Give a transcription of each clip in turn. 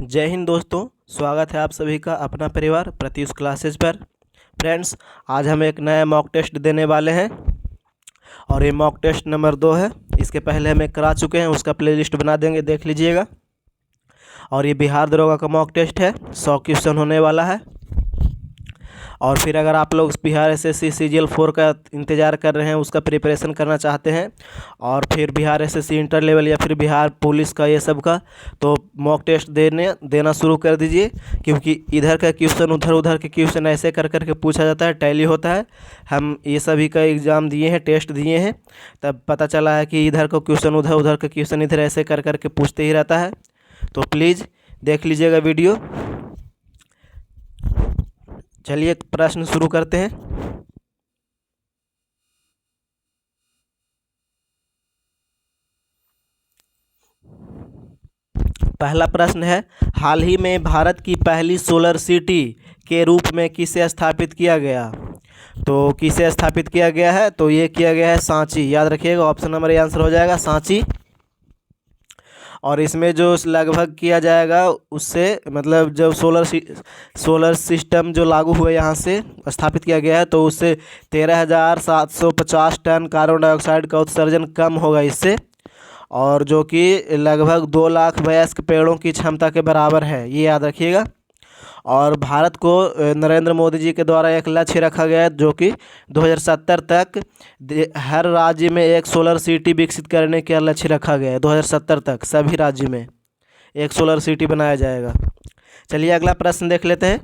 जय हिंद दोस्तों, स्वागत है आप सभी का अपना परिवार प्रत्युष क्लासेज पर। फ्रेंड्स, आज हम एक नया मॉक टेस्ट देने वाले हैं और ये मॉक टेस्ट नंबर 2 है। इसके पहले हम एक करा चुके हैं, उसका प्लेलिस्ट बना देंगे, देख लीजिएगा। और ये बिहार दरोगा का मॉक टेस्ट है, 100 क्वेश्चन होने वाला है। और फिर अगर आप लोग बिहार एसएससी सीजीएल 4 का इंतज़ार कर रहे हैं, उसका प्रिपरेशन करना चाहते हैं, और फिर बिहार एसएससी इंटर लेवल या फिर बिहार पुलिस का ये सब का, तो मॉक टेस्ट देना शुरू कर दीजिए। क्योंकि इधर का क्वेश्चन उधर के क्वेश्चन ऐसे कर कर के पूछा जाता है, टैली होता है। हम ये सभी का एग्ज़ाम दिए हैं, टेस्ट दिए हैं, तब पता चला है कि इधर का क्वेश्चन उधर का क्वेश्चन इधर ऐसे कर कर के पूछते ही रहता है। तो प्लीज़ देख लीजिएगा वीडियो। चलिए प्रश्न शुरू करते हैं। पहला प्रश्न है, हाल ही में भारत की पहली सोलर सिटी के रूप में किसे स्थापित किया गया? तो किसे स्थापित किया गया है? तो ये किया गया है सांची। याद रखिएगा, ऑप्शन नंबर ए आंसर हो जाएगा सांची। और इसमें जो लगभग किया जाएगा उससे मतलब जब सोलर सिस्टम जो लागू हुए यहाँ से स्थापित किया गया है, तो उससे 13,750 टन कार्बन डाइऑक्साइड का उत्सर्जन कम होगा इससे, और जो कि लगभग 2 लाख वयस्क पेड़ों की क्षमता के बराबर है, ये याद रखिएगा। और भारत को नरेंद्र मोदी जी के द्वारा एक लक्ष्य रखा गया है, जो कि 2070 तक हर राज्य में एक सोलर सिटी विकसित करने का लक्ष्य रखा गया है। 2070 तक सभी राज्य में एक सोलर सिटी बनाया जाएगा। चलिए अगला प्रश्न देख लेते हैं।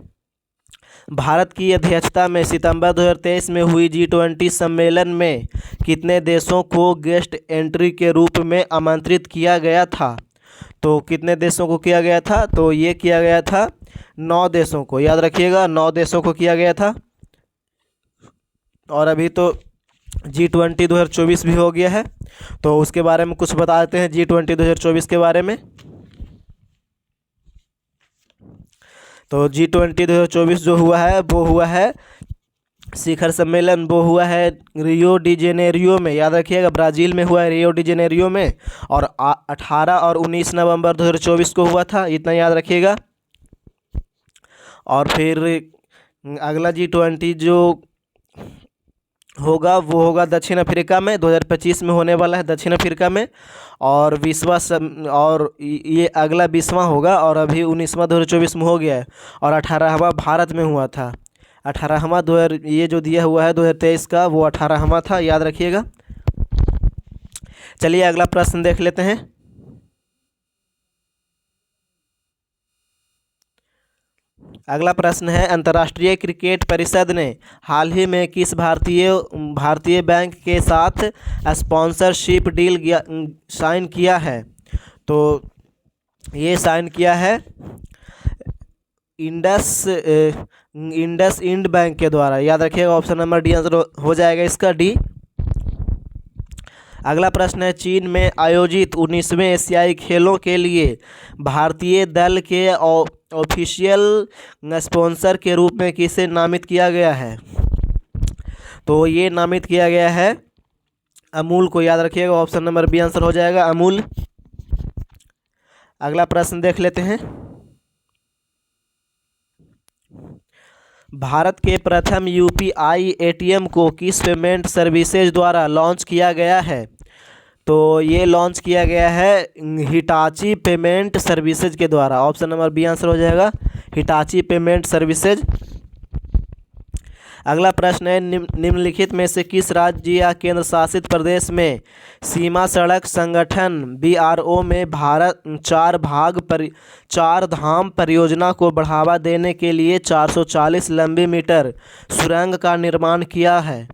भारत की अध्यक्षता में सितंबर 2023 में हुई G20 सम्मेलन में कितने देशों को गेस्ट एंट्री के रूप में आमंत्रित किया गया था? तो कितने देशों को किया गया था? तो ये किया गया था 9 देशों को। याद रखिएगा, 9 देशों को किया गया था। और अभी तो G20 2024 भी हो गया है, तो उसके बारे में कुछ बता देते हैं G20 2024 के बारे में। तो G20 2024 जो हुआ है वो हुआ है शिखर सम्मेलन, वो हुआ है रियो डी जेनेरियो में। याद रखिएगा, ब्राज़ील में हुआ है, रियो डी जेनेरियो में। और 18 और 19 नवंबर 2024 को हुआ था, इतना याद रखिएगा। और फिर अगला G20 जो होगा वो होगा दक्षिण अफ्रीका में, 2025 में होने वाला है दक्षिण अफ्रीका में। और और ये अगला 20वां होगा, और अभी 19वां 2024 में हो गया है। और 18वां भारत में हुआ था। 18वां ये जो दिया हुआ है 2023 का, वो 18वां था, याद रखिएगा। चलिए अगला प्रश्न देख लेते हैं। अगला प्रश्न है, अंतर्राष्ट्रीय क्रिकेट परिषद ने हाल ही में किस भारतीय बैंक के साथ स्पॉन्सरशिप डील साइन किया है? तो ये साइन किया है इंडस इंड बैंक के द्वारा। याद रखिएगा, ऑप्शन नंबर डी आंसर हो जाएगा इसका, डी। अगला प्रश्न है, चीन में आयोजित 19वें एशियाई खेलों के लिए भारतीय दल के ऑफिशियल स्पॉन्सर के रूप में किसे नामित किया गया है? तो ये नामित किया गया है अमूल को। याद रखिएगा, ऑप्शन नंबर बी आंसर हो जाएगा, अमूल। अगला प्रश्न देख लेते हैं। भारत के प्रथम यूपीआई एटीएम को किस पेमेंट सर्विसेज द्वारा लॉन्च किया गया है? तो ये लॉन्च किया गया है हिटाची पेमेंट सर्विसेज के द्वारा। ऑप्शन नंबर बी आंसर हो जाएगा, हिटाची पेमेंट सर्विसेज। अगला प्रश्न है, निम्नलिखित में से किस राज्य या केंद्र शासित प्रदेश में सीमा सड़क संगठन बीआरओ में भारत चार धाम परियोजना को बढ़ावा देने के लिए 440 लंबी मीटर सुरंग का निर्माण किया है?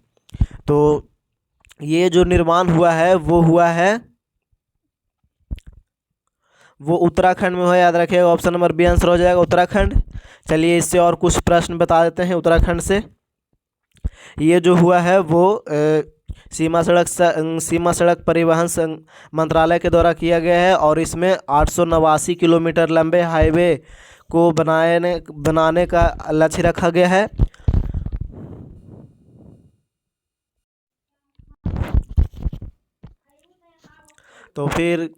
तो ये जो निर्माण हुआ है वो उत्तराखंड में हो। याद रखिएगा, ऑप्शन नंबर बी आंसर हो जाएगा, उत्तराखंड। चलिए इससे और कुछ प्रश्न बता देते हैं उत्तराखंड से। ये जो हुआ है वो सीमा सड़क परिवहन मंत्रालय के द्वारा किया गया है, और इसमें 889 किलोमीटर लंबे हाईवे को बनाने का लक्ष्य रखा गया है। तो फिर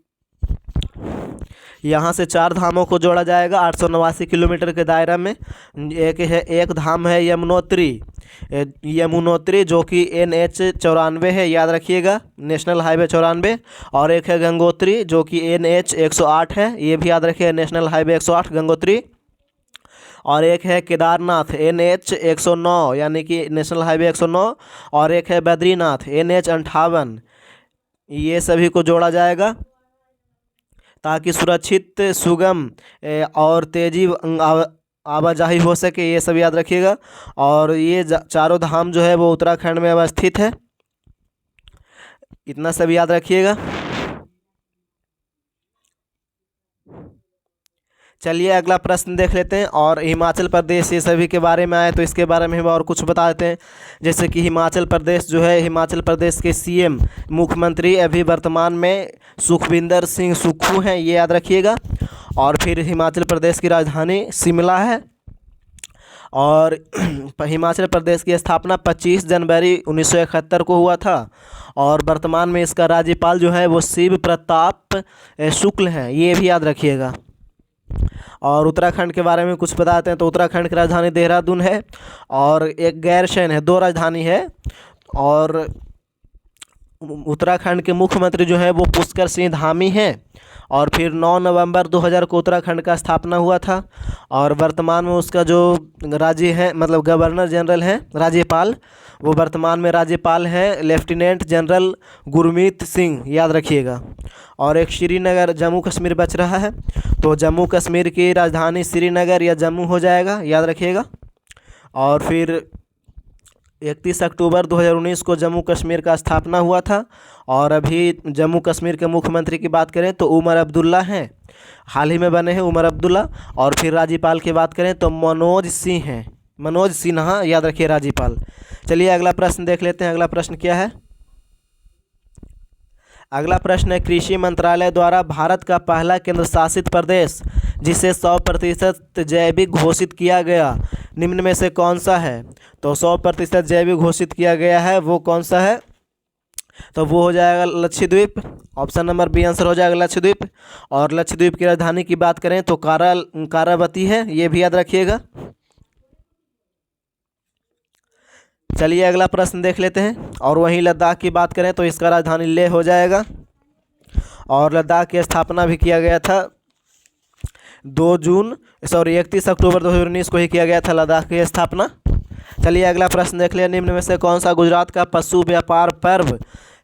यहाँ से 4 धामों को जोड़ा जाएगा 889 किलोमीटर के दायरा में। एक धाम है यमुनोत्री, यमुनोत्री जो कि NH 94 है, याद रखिएगा, नेशनल हाईवे 94। और एक है गंगोत्री जो कि NH 108 है, ये भी याद रखिए, नेशनल हाईवे 108 गंगोत्री। और एक है केदारनाथ NH 109 यानी कि नेशनल हाईवे 109। और एक है बद्रीनाथ NH 58। ये सभी को जोड़ा जाएगा ताकि सुरक्षित, सुगम और तेजी आवाजाही हो सके, ये सब याद रखिएगा। और ये चारों धाम जो है वो उत्तराखंड में अवस्थित है, इतना सब याद रखिएगा। चलिए अगला प्रश्न देख लेते हैं। और हिमाचल प्रदेश ये सभी के बारे में आए तो इसके बारे में हम और कुछ बता देते हैं। जैसे कि हिमाचल प्रदेश जो है, हिमाचल प्रदेश के CM मुख्यमंत्री अभी वर्तमान में सुखविंदर सिंह सुक्खू हैं, ये याद रखिएगा। और फिर हिमाचल प्रदेश की राजधानी शिमला है। और हिमाचल प्रदेश की स्थापना 25 जनवरी 1971 को हुआ था। और वर्तमान में इसका राज्यपाल जो है वो शिव प्रताप शुक्ल हैं, ये भी याद रखिएगा। और उत्तराखंड के बारे में कुछ बताते हैं तो उत्तराखंड की राजधानी देहरादून है। और एक गैरसैंण है, 2 राजधानी है। और उत्तराखंड के मुख्यमंत्री जो है वो पुष्कर सिंह धामी हैं। और फिर 9 नवंबर 2000 को उत्तराखंड का स्थापना हुआ था। और वर्तमान में उसका जो राज्य है, मतलब गवर्नर जनरल हैं, राज्यपाल, वो वर्तमान में राज्यपाल हैं लेफ्टिनेंट जनरल गुरमीत सिंह, याद रखिएगा। और एक श्रीनगर जम्मू कश्मीर बच रहा है, तो जम्मू कश्मीर की राजधानी श्रीनगर या जम्मू हो जाएगा, याद रखिएगा। और फिर 31 अक्टूबर 2019 को जम्मू कश्मीर का स्थापना हुआ था। और अभी जम्मू कश्मीर के मुख्यमंत्री की बात करें तो उमर अब्दुल्ला हैं, हाल ही में बने हैं उमर अब्दुल्ला। और फिर राज्यपाल की बात करें तो मनोज सिंह हैं, मनोज सिन्हा, याद रखिए राज्यपाल। चलिए अगला प्रश्न देख लेते हैं। अगला प्रश्न क्या है? अगला प्रश्न है, कृषि मंत्रालय द्वारा भारत का पहला केंद्र शासित प्रदेश जिसे 100% जैविक घोषित किया गया निम्न में से कौन सा है? तो 100% जैविक घोषित किया गया है वो कौन सा है? तो वो हो जाएगा Lakshadweep. Option number B answer हो जाएगा लक्षद्वीप। और लक्षद्वीप की राजधानी की बात करें तो कारावती है, ये भी याद रखिएगा। चलिए अगला प्रश्न देख लेते हैं। और वहीं लद्दाख की बात करें तो इसका राजधानी लेह हो जाएगा। और लद्दाख की स्थापना भी किया गया था 31 अक्टूबर 2019 को ही किया गया था लद्दाख की स्थापना। चलिए अगला प्रश्न देख लिया, निम्न में से कौन सा गुजरात का पशु व्यापार पर्व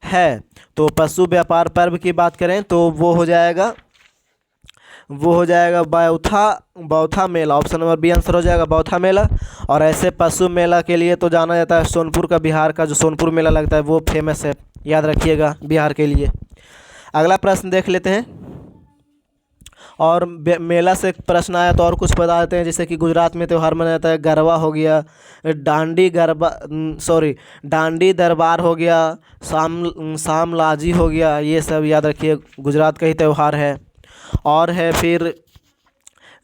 है? तो पशु व्यापार पर्व की बात करें तो वो हो जाएगा बौथा मेला। ऑप्शन नंबर बी आंसर हो जाएगा बौथा मेला। और ऐसे पशु मेला के लिए तो जाना जाता है सोनपुर का, बिहार का जो सोनपुर मेला लगता है वो फेमस है, याद रखिएगा, बिहार के लिए। अगला प्रश्न देख लेते हैं। और मेला से प्रश्न आया तो और कुछ बता देते हैं। जैसे कि गुजरात में त्यौहार मनाया जाता है, गरबा हो गया, डांडी दरबार हो गया, सामलाजी हो गया, ये सब याद रखिए, गुजरात का ही त्यौहार है। और है फिर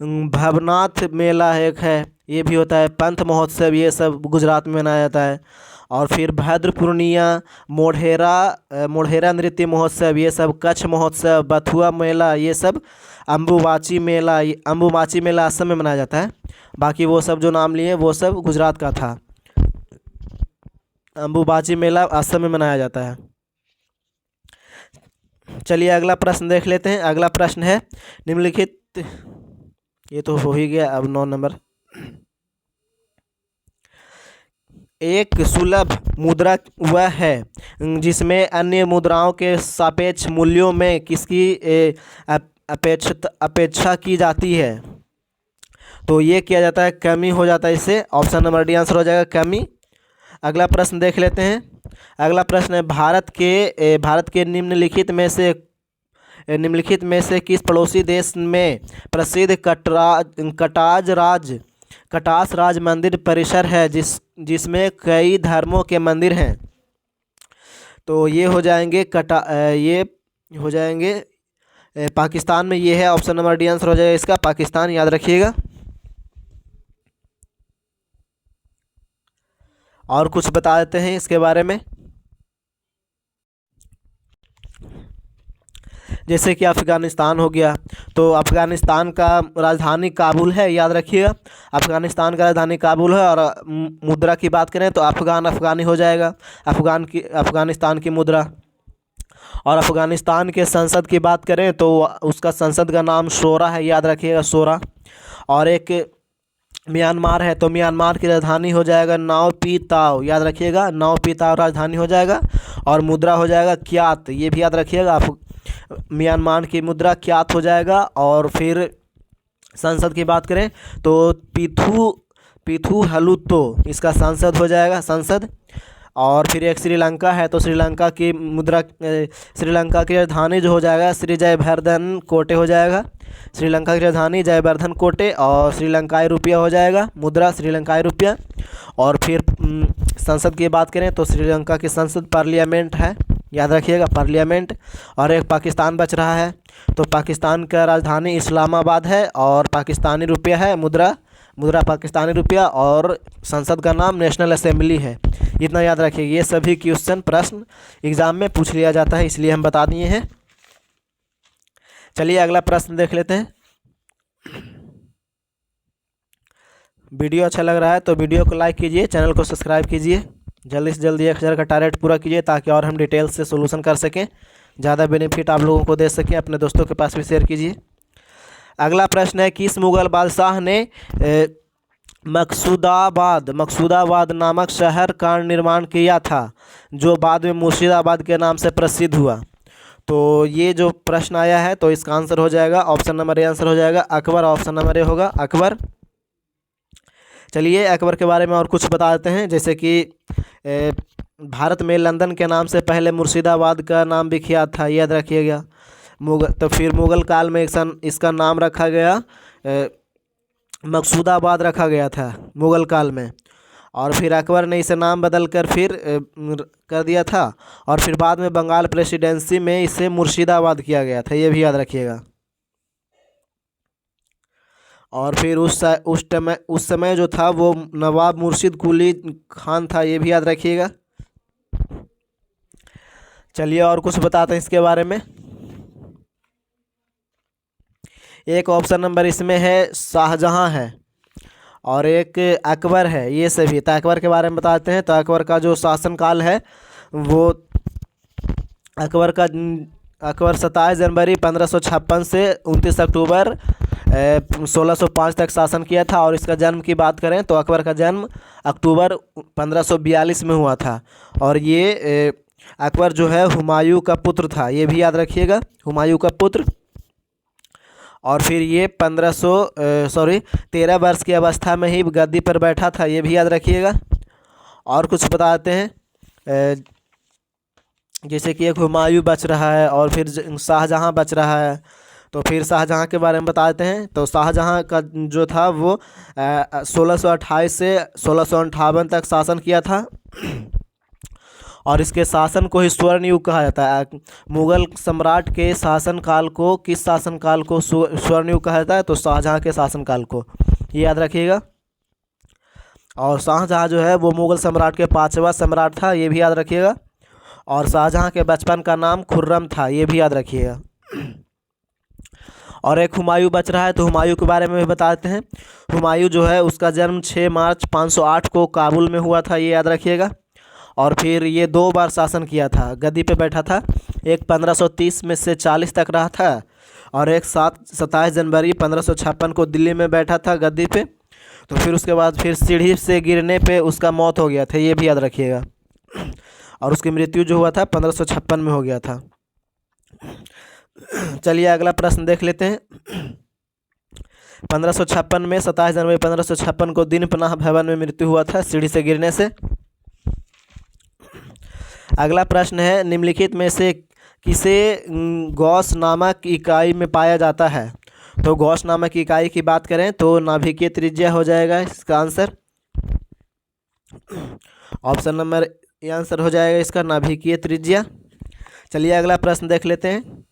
भवनाथ मेला एक है, ये भी होता है, पंथ महोत्सव, ये सब गुजरात में मनाया जाता है। और फिर भद्र पूर्णिया, मोढ़ेरा नृत्य महोत्सव, ये सब, कच्छ महोत्सव, बथुआ मेला, ये सब, अम्बुबाची मेला असम में मनाया जाता है। बाकी वो सब जो नाम लिए वो सब गुजरात का था। अम्बुबाची मेला असम में मनाया जाता है। चलिए अगला प्रश्न देख लेते हैं। अगला प्रश्न है, निम्नलिखित, ये तो हो ही गया, अब 9 नंबर। एक सुलभ मुद्रा वह है जिसमें अन्य मुद्राओं के सापेक्ष मूल्यों में किसकी अपेक्षा की जाती है? तो ये किया जाता है, कमी हो जाता है इससे। ऑप्शन नंबर डी आंसर हो जाएगा कमी। अगला प्रश्न देख लेते हैं। अगला प्रश्न है, भारत के निम्नलिखित में से किस पड़ोसी देश में प्रसिद्ध कटास राज मंदिर परिसर है जिसमें कई धर्मों के मंदिर हैं? तो ये हो जाएंगे पाकिस्तान में, ये है। ऑप्शन नंबर डी आंसर हो जाएगा इसका पाकिस्तान, याद रखिएगा। और कुछ बता देते हैं इसके बारे में। जैसे कि अफ़गानिस्तान हो गया, तो अफ़गानिस्तान का राजधानी काबुल है, याद रखिएगा। अफ़गानिस्तान का राजधानी काबुल है। और मुद्रा की बात करें तो अफ़गानी हो जाएगा, अफ़गानिस्तान की मुद्रा। और अफ़गानिस्तान के संसद की बात करें तो उसका संसद का नाम शोरा है, याद रखिएगा, शोरा। और एक म्यांमार है, तो म्यांमार की राजधानी हो जाएगा नाव पी ताव, याद रखिएगा, नाव पी ताव राजधानी हो जाएगा। और मुद्रा हो जाएगा क्यात, ये भी याद रखिएगा, म्यांमार की मुद्रा क्यात हो जाएगा। और फिर संसद की बात करें तो पीथू हलुतो इसका संसद हो जाएगा, संसद। और फिर एक श्रीलंका है, तो श्रीलंका की मुद्रा श्रीलंका की राजधानी जो हो जाएगा श्री जयवर्धन कोटे हो जाएगा, श्रीलंका की राजधानी जयवर्धन कोटे। और श्रीलंकाई रुपया हो जाएगा, मुद्रा श्रीलंकाई रुपया। और फिर संसद की बात करें तो श्रीलंका की संसद पार्लियामेंट है, याद रखिएगा, पार्लियामेंट। और एक पाकिस्तान बच रहा है, तो पाकिस्तान का राजधानी इस्लामाबाद है और पाकिस्तानी रुपया है, मुद्रा पाकिस्तानी रुपया। और संसद का नाम नेशनल असेंबली है। इतना याद रखिएगा। ये सभी क्वेश्चन प्रश्न एग्जाम में पूछ लिया जाता है, इसलिए हम बता दिए हैं। चलिए अगला प्रश्न देख लेते हैं। वीडियो अच्छा लग रहा है तो वीडियो को लाइक कीजिए, चैनल को सब्सक्राइब कीजिए, जल्दी से जल्दी 1000 का टारगेट पूरा कीजिए ताकि और हम डिटेल से सोल्यूशन कर सकें, ज़्यादा बेनिफिट आप लोगों को दे सकें। अपने दोस्तों के पास भी शेयर कीजिए। अगला प्रश्न है, किस मुगल बादशाह ने मकसूदाबाद नामक शहर का निर्माण किया था जो बाद में मुर्शिदाबाद के नाम से प्रसिद्ध हुआ? तो ये जो प्रश्न आया है तो इसका आंसर हो जाएगा, ऑप्शन नंबर ए आंसर हो जाएगा अकबर। ऑप्शन नंबर ए होगा अकबर। चलिए अकबर के बारे में और कुछ बता देते हैं, जैसे कि भारत में लंदन के नाम से पहले मुर्शिदाबाद का नाम विख्यात था, याद रखिएगा। तो फिर मुग़ल काल में इसका नाम रखा गया, मकसूदाबाद रखा गया था मुग़ल काल में। और फिर अकबर ने इसे नाम बदल कर फिर कर दिया था। और फिर बाद में बंगाल प्रेसिडेंसी में इसे मुर्शिदाबाद किया गया था, ये भी याद रखिएगा। और फिर उस समय जो था वो नवाब मुर्शिद कुली खान था, ये भी याद रखिएगा। चलिए और कुछ बताते हैं इसके बारे में। एक ऑप्शन नंबर इसमें है शाहजहां है और एक अकबर है, ये सभी। तो अकबर के बारे में बताते हैं। तो अकबर का जो शासनकाल है वो अकबर 27 जनवरी 1556 से 29 अक्टूबर 1605 तक शासन किया था। और इसका जन्म की बात करें तो अकबर का जन्म अक्टूबर 1542 में हुआ था। और ये अकबर जो है हुमायूं का पुत्र था, ये भी याद रखिएगा, हुमायूं का पुत्र। और फिर ये 13 वर्ष की अवस्था में ही गद्दी पर बैठा था, ये भी याद रखिएगा। और कुछ बताते हैं, जैसे कि एक हुमायूं बच रहा है और फिर शाहजहां बच रहा है। तो फिर शाहजहां के बारे में बताते हैं। तो शाहजहां का जो था वो 1628 से 1658 तक शासन किया था। और इसके शासन को ही स्वर्ण युग कहा जाता है। मुग़ल सम्राट के शासनकाल को, किस शासनकाल को स्वर्ण युग कहा जाता है? तो शाहजहां के शासनकाल को, ये याद रखिएगा। और शाहजहां जो है वो मुग़ल सम्राट के 5वां सम्राट था, ये भी याद रखिएगा। और शाहजहां के बचपन का नाम खुर्रम था, ये भी याद रखिएगा। और एक हुमायूं बच रहा है, तो हुमायूं के बारे में भी बताते हैं। हुमायूं जो है उसका जन्म 6 मार्च 508 को काबुल में हुआ था, ये याद रखिएगा। और फिर ये 2 बार शासन किया था, गद्दी पे बैठा था। एक 1530 में से 40 तक रहा था और एक 27 जनवरी 1556 को दिल्ली में बैठा था गद्दी पे। तो फिर उसके बाद फिर सीढ़ी से गिरने पे उसका मौत हो गया था, ये भी याद रखिएगा। और उसकी मृत्यु जो हुआ था 1556 में हो गया था। चलिए अगला प्रश्न देख लेते हैं। 1556 में 27 जनवरी 1556 को दिन पनाह भवन में मृत्यु हुआ था सीढ़ी से गिरने से। अगला प्रश्न है, निम्नलिखित में से किसे गॉस नामक इकाई में पाया जाता है? तो गॉस नामक इकाई की बात करें तो नाभिकीय त्रिज्या हो जाएगा इसका answer. Option number A answer हो जाएगा इसका, नाभिकीय त्रिज्या। चलिए अगला प्रश्न देख लेते हैं।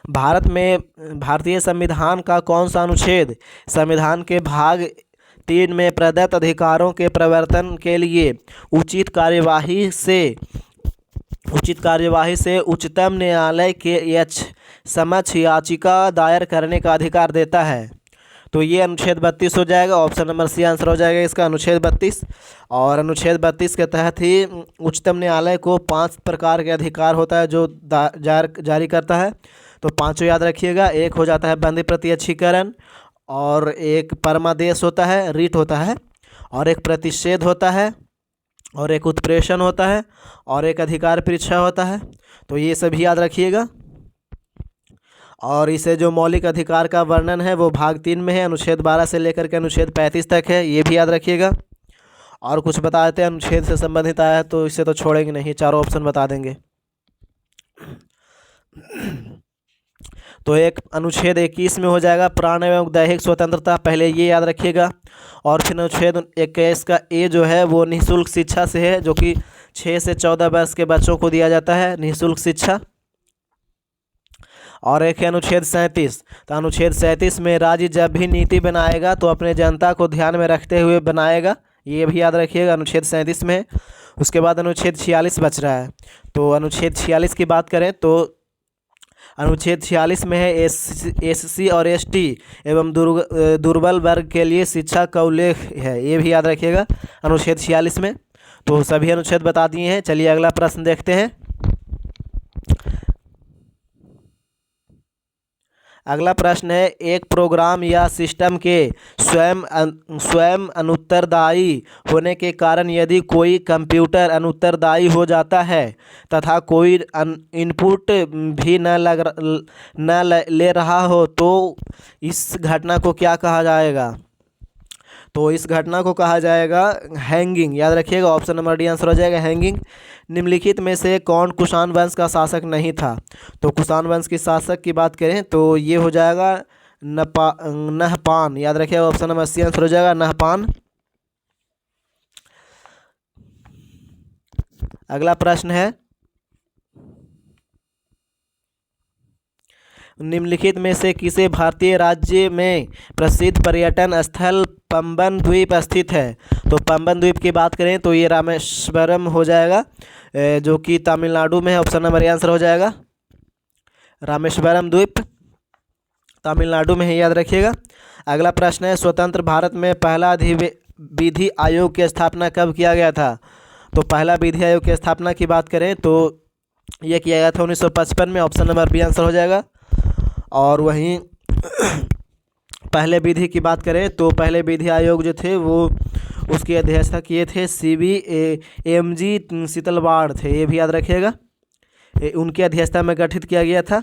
भारत में भारतीय संविधान का कौन सा अनुच्छेद संविधान के भाग 3 में प्रदत्त अधिकारों के प्रवर्तन के लिए उचित कार्यवाही से उच्चतम न्यायालय के समक्ष याचिका दायर करने का अधिकार देता है। तो ये अनुच्छेद 32 हो जाएगा। ऑप्शन नंबर सी आंसर हो जाएगा इसका, अनुच्छेद 32। और अनुच्छेद 32 के तहत ही उच्चतम न्यायालय को 5 प्रकार के अधिकार होता है जो जारी करता है। तो पांचों याद रखिएगा। एक हो जाता है बंदी प्रत्यक्षीकरण, और एक परमादेश होता है, रीट होता है, और एक प्रतिषेध होता है, और एक उत्प्रेषण होता है, और एक अधिकार परीक्षा होता है। तो ये सभी याद रखिएगा। और इसे जो मौलिक अधिकार का वर्णन है वो भाग 3 में है, अनुच्छेद 12 से लेकर के अनुच्छेद 35 तक है, ये भी याद रखिएगा। और कुछ बता देते हैं अनुच्छेद से संबंधित आया है तो इसे तो छोड़ेंगे नहीं, चारों ऑप्शन बता देंगे। तो एक अनुच्छेद 21 में हो जाएगा प्राण एवं दैहिक स्वतंत्रता, पहले ये याद रखिएगा। और फिर अनुच्छेद 21 का ए जो है वो निःशुल्क शिक्षा से है, जो कि 6 से 14 वर्ष के बच्चों को दिया जाता है निःशुल्क शिक्षा। और एक है अनुच्छेद 37। तो अनुच्छेद 37 में राज्य जब भी नीति बनाएगा तो अपने जनता को ध्यान में रखते हुए बनाएगा, ये भी याद रखिएगा, अनुच्छेद 37 में। उसके बाद अनुच्छेद 46 बच रहा है। तो अनुच्छेद 46 की बात करें तो अनुच्छेद 46 में है एससी और एसटी एवं दुर्बल वर्ग के लिए शिक्षा का उल्लेख है, ये भी याद रखिएगा अनुच्छेद 46 में। तो सभी अनुच्छेद बता दिए हैं। चलिए अगला प्रश्न देखते हैं। अगला प्रश्न है, एक प्रोग्राम या सिस्टम के स्वयं अनुत्तरदायी होने के कारण यदि कोई कंप्यूटर अनुत्तरदायी हो जाता है तथा कोई इनपुट भी न ले रहा हो तो इस घटना को क्या कहा जाएगा? तो इस घटना को कहा जाएगा हैंगिंग, याद रखिएगा। ऑप्शन नंबर डी आंसर हो जाएगा हैंगिंग। निम्नलिखित में से कौन कुषाण वंश का शासक नहीं था? तो कुषाण वंश के शासक की बात करें तो ये हो जाएगा नहपान, याद रखिएगा। ऑप्शन नंबर सी आंसर हो जाएगा नहपान। अगला प्रश्न है, निम्नलिखित में से किसे भारतीय राज्य में प्रसिद्ध पर्यटन स्थल पंबन द्वीप स्थित है? तो पंबन द्वीप की बात करें तो ये रामेश्वरम हो जाएगा, जो कि तमिलनाडु में है। ऑप्शन नंबर ए आंसर हो जाएगा रामेश्वरम द्वीप तमिलनाडु में है, याद रखिएगा। अगला प्रश्न है, स्वतंत्र भारत में पहला विधि आयोग की स्थापना कब किया गया था? तो पहला विधि आयोग की स्थापना की बात करें तो यह किया गया था 1955 में। ऑप्शन नंबर बी आंसर हो जाएगा। और वहीं पहले विधि की बात करें तो पहले विधि आयोग जो थे वो उसकी अध्यक्षता किए थे CVMG शीतलवाड़ थे, ये भी याद रखिएगा। उनकी अध्यक्षता में गठित किया गया था,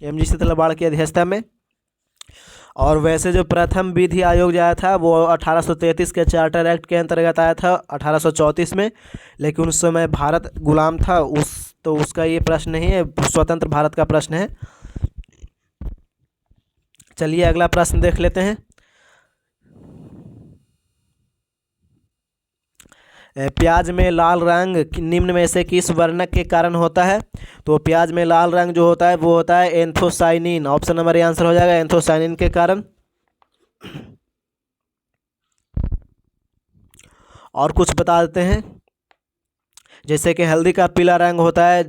MG शीतलवाड़ की अध्यक्षता में। और वैसे जो प्रथम विधि आयोग जो आया था वो 1833 के चार्टर एक्ट के अंतर्गत आया था 1834 में, लेकिन उस समय भारत गुलाम था तो उसका ये प्रश्न नहीं है, स्वतंत्र भारत का प्रश्न है। चलिए अगला प्रश्न देख लेते हैं। प्याज में लाल रंग निम्न में से किस वर्णक के कारण होता है? तो प्याज में लाल रंग जो होता है वो होता है anthocyanin. Option number A answer हो जाएगा एंथोसाइनिन के कारण। और कुछ बता देते हैं, जैसे कि हल्दी का पीला रंग होता है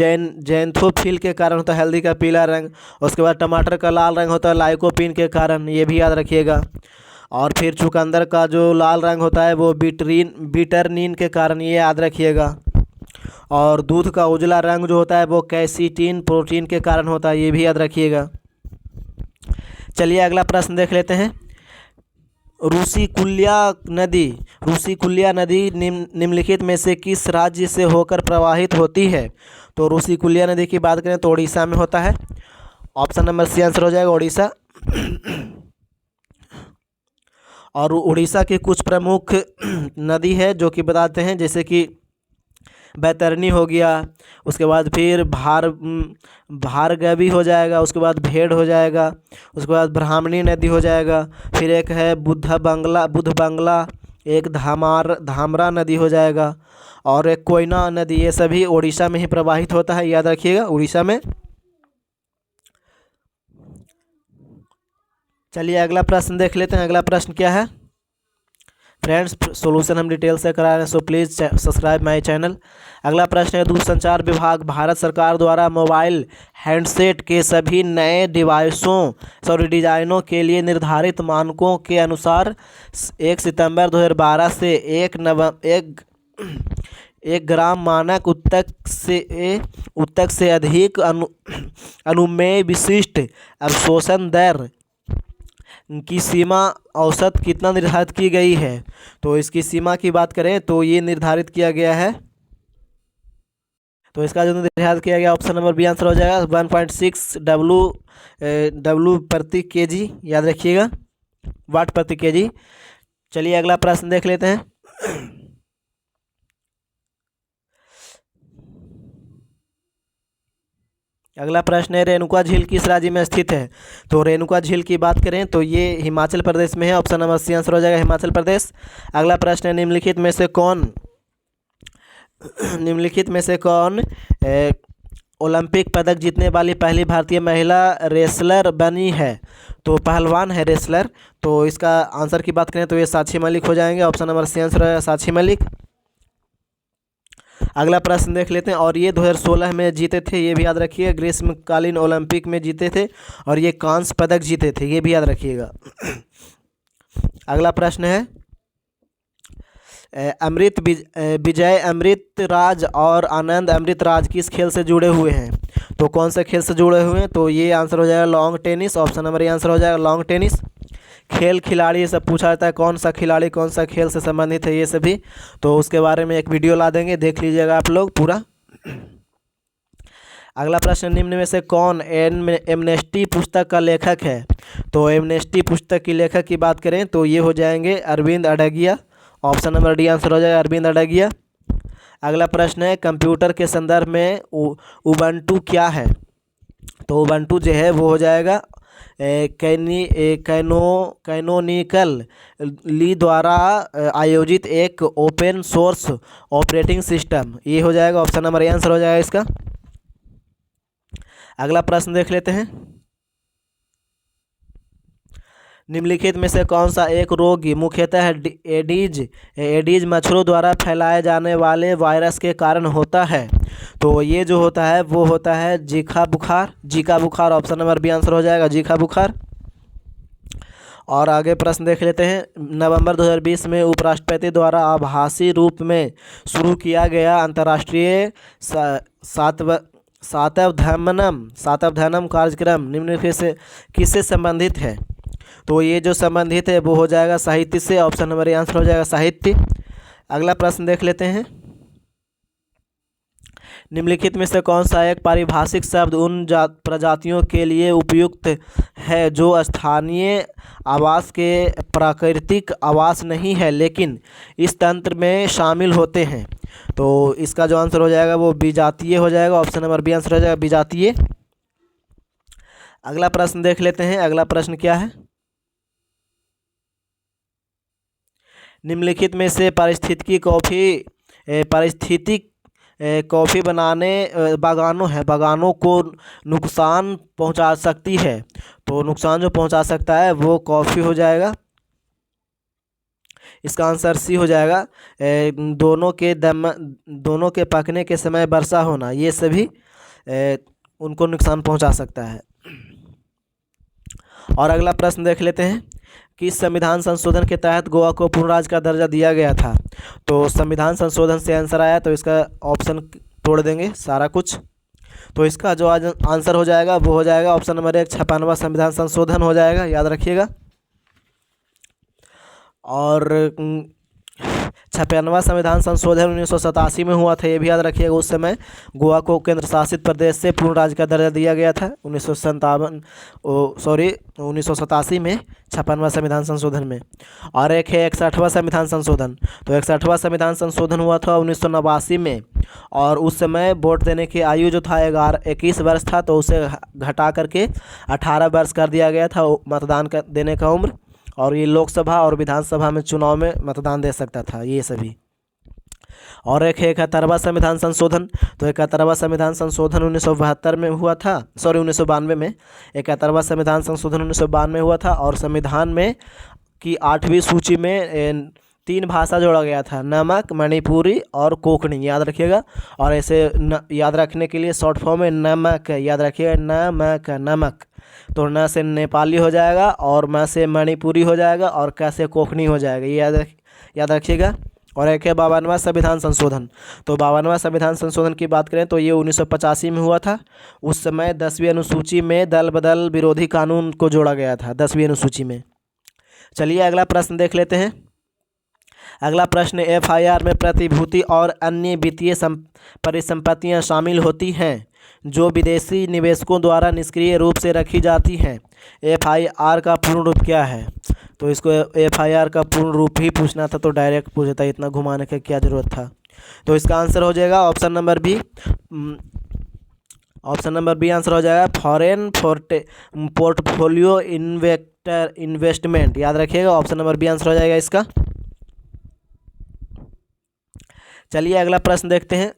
जैंथोफिल के कारण होता है हल्दी का पीला रंग। उसके बाद टमाटर का लाल रंग होता है लाइकोपीन के कारण, ये भी याद रखिएगा। और फिर चुकंदर का जो लाल रंग होता है वो बिटरनीन के कारण, ये याद रखिएगा। और दूध का उजला रंग जो होता है वो कैसीटीन प्रोटीन के कारण होता है, ये भी याद रखिएगा। चलिए अगला प्रश्न देख लेते हैं। रूसीकुल्या नदी निम्नलिखित में से किस राज्य से होकर प्रवाहित होती है? तो रूसीकुल्या नदी की बात करें तो उड़ीसा में होता है। ऑप्शन नंबर सी आंसर हो जाएगा उड़ीसा। और उड़ीसा की कुछ प्रमुख नदी है जो कि बताते हैं, जैसे कि बैतरनी हो गया, उसके बाद फिर भार्गवी हो जाएगा, उसके बाद भेड़ हो जाएगा, उसके बाद ब्राह्मणी नदी हो जाएगा, फिर एक है बुद्ध बंगला, एक धामरा नदी हो जाएगा, और एक कोयना नदी। ये सभी उड़ीसा में ही प्रवाहित होता है, याद रखिएगा उड़ीसा में। चलिए अगला प्रश्न देख लेते हैं। अगला प्रश्न क्या है फ्रेंड्स, सॉल्यूशन हम डिटेल से करा रहे हैं, so please subscribe my channel. अगला प्रश्न है, दूरसंचार विभाग भारत सरकार द्वारा मोबाइल हैंडसेट के सभी नए डिज़ाइनों के लिए निर्धारित मानकों के अनुसार 1 सितंबर 2012 से 1 ग्राम मानक उत्तक से अधिक अनुमेय विशिष्ट अवशोषण दर की सीमा औसत कितना निर्धारित की गई है। तो इसकी सीमा की बात करें तो ये निर्धारित किया गया है, तो इसका जो निर्धारित किया गया ऑप्शन नंबर बी आंसर हो जाएगा 1.6 डब्लू प्रति केजी, याद रखिएगा, वाट प्रति केजी। चलिए अगला प्रश्न देख लेते हैं। अगला प्रश्न है, रेणुका झील किस राज्य में स्थित है। तो रेणुका झील की बात करें तो ये हिमाचल प्रदेश में है, ऑप्शन नंबर सी आंसर हो जाएगा हिमाचल प्रदेश। अगला प्रश्न है, निम्नलिखित में से कौन ओलंपिक पदक जीतने वाली पहली भारतीय महिला रेसलर बनी है। तो पहलवान है रेसलर, तो इसका आंसर की बात करें तो ये साक्षी मलिक हो जाएंगे, ऑप्शन नंबर सी आंसर है साक्षी मलिक। अगला प्रश्न देख लेते हैं, और ये 2016 में जीते थे, ये भी याद रखिए, ग्रीष्मकालीन ओलंपिक में जीते थे और ये कांस्य पदक जीते थे, ये भी याद रखिएगा। अगला प्रश्न है, विजय अमृतराज और आनंद अमृतराज किस खेल से जुड़े हुए हैं। तो कौन से खेल से जुड़े हुए हैं, तो ये आंसर हो जाएगा long tennis, option number A answer हो जाएगा लॉन्ग टेनिस। खेल खिलाड़ी ये सब पूछा जाता है, कौन सा खिलाड़ी कौन सा खेल से संबंधित है ये सभी, तो उसके बारे में एक वीडियो ला देंगे, देख लीजिएगा आप लोग पूरा। अगला प्रश्न, निम्न में से कौन एमनेस्टी पुस्तक का लेखक है। तो एमनेस्टी पुस्तक की लेखक की बात करें तो ये हो जाएंगे Arvind Adiga, option number D answer हो जाएगा अरविंद अडगिया। अगला प्रश्न है, कंप्यूटर के संदर्भ में उबंटू क्या है। तो उबंटू जो है वो हो जाएगा कैनोनिकल ली द्वारा आयोजित एक ओपन सोर्स ऑपरेटिंग सिस्टम, ये हो जाएगा ऑप्शन नंबर ए आंसर हो जाएगा इसका। अगला प्रश्न देख लेते हैं, निम्नलिखित में से कौन सा एक रोग मुख्यतः एडीज मच्छरों द्वारा फैलाए जाने वाले वायरस के कारण होता है। तो ये जो होता है वो होता है जीका बुखार, ऑप्शन नंबर बी आंसर हो जाएगा जीका बुखार। और आगे प्रश्न देख लेते हैं, नवंबर 2020 में उपराष्ट्रपति द्वारा आभासी रूप में शुरू किया गया अंतर्राष्ट्रीय सातवधानम कार्यक्रम निम्नलिखित से किससे संबंधित है। तो ये जो संबंधित है वो हो जाएगा साहित्य से, ऑप्शन नंबर ए आंसर हो जाएगा साहित्य। अगला प्रश्न देख लेते हैं, निम्नलिखित में से कौन सा एक पारिभाषिक शब्द उन प्रजातियों के लिए उपयुक्त है जो स्थानीय आवास के प्राकृतिक आवास नहीं है लेकिन इस तंत्र में शामिल होते हैं। तो इसका जो आंसर हो जाएगा वो विजातीय हो जाएगा, ऑप्शन नंबर बी आंसर हो जाएगा विजातीय। अगला प्रश्न देख लेते हैं, अगला प्रश्न क्या है, निम्नलिखित में से पारिस्थितिक कॉफ़ी बनाने बागानों को नुकसान पहुंचा सकती है। तो नुकसान जो पहुंचा सकता है वो कॉफ़ी हो जाएगा, इसका आंसर सी हो जाएगा। दोनों के पकने के समय वर्षा होना, ये सभी उनको नुकसान पहुंचा सकता है। और अगला प्रश्न देख लेते हैं, किस संविधान संशोधन के तहत गोवा को पूर्ण राज्य का दर्जा दिया गया था। तो संविधान संशोधन से आंसर आया, तो इसका ऑप्शन तोड़ देंगे सारा कुछ, तो इसका जो आज आंसर हो जाएगा वो हो जाएगा ऑप्शन नंबर 1 56वां संविधान संशोधन हो जाएगा, याद रखिएगा। और 56वां संविधान संशोधन 1987 में हुआ था, ये भी याद रखिएगा। उस समय गोवा को केंद्र शासित प्रदेश से पूर्ण राज्य का दर्जा दिया गया था 1987 में 56वां संविधान संशोधन में। और एक है 61वां संविधान संशोधन, तो 61वां संविधान संशोधन हुआ था 1989 में, और उस समय वोट देने की आयु जो था 21 वर्ष था, तो उसे घटा करके 18 वर्ष कर दिया गया था मतदान देने का उम्र, और ये लोकसभा और विधानसभा में चुनाव में मतदान दे सकता था ये सभी। और एक है 71वां संविधान संशोधन। तो 71वां संविधान संशोधन 1972 में हुआ था, सॉरी 1992 में 71वां संविधान संशोधन 1992 हुआ था। और संविधान में की 8वीं सूची में 3 भाषा जोड़ा गया था, नमक, मणिपुरी और कोंकणी, याद रखिएगा। और ऐसे याद रखने के लिए शॉर्ट फॉर्म में नमक, याद रखिएगा, नमक नमक। तो न से नेपाली हो जाएगा, और म से मणिपुरी हो जाएगा, और क से कोंकणी हो जाएगा, ये याद रखिएगा। और एक है 52वां संविधान संशोधन। तो 52वां संविधान संशोधन की बात करें तो ये 1985 में हुआ था। उस समय 10वीं अनुसूची में दल बदल विरोधी कानून को जोड़ा गया था, 10वीं अनुसूची में। चलिए अगला प्रश्न देख लेते हैं। अगला प्रश्न, FIR में प्रतिभूति और अन्य वित्तीय परिसंपत्तियां शामिल होती हैं जो विदेशी निवेशकों द्वारा निष्क्रिय रूप से रखी जाती हैं। FIR का पूर्ण रूप क्या है? तो इसको FIR का पूर्ण रूप ही पूछना था, तो डायरेक्ट पूछता, इतना घुमाने की क्या ज़रूरत था। तो इसका आंसर हो जाएगा option number B. Option number B answer हो जाएगा फॉरेन पोर्टफोलियो इन्वेस्टमेंट, याद रखिएगा। ऑप्शन नंबर बी आंसर हो जाएगा इसका। चलिए अगला प्रश्न देखते हैं।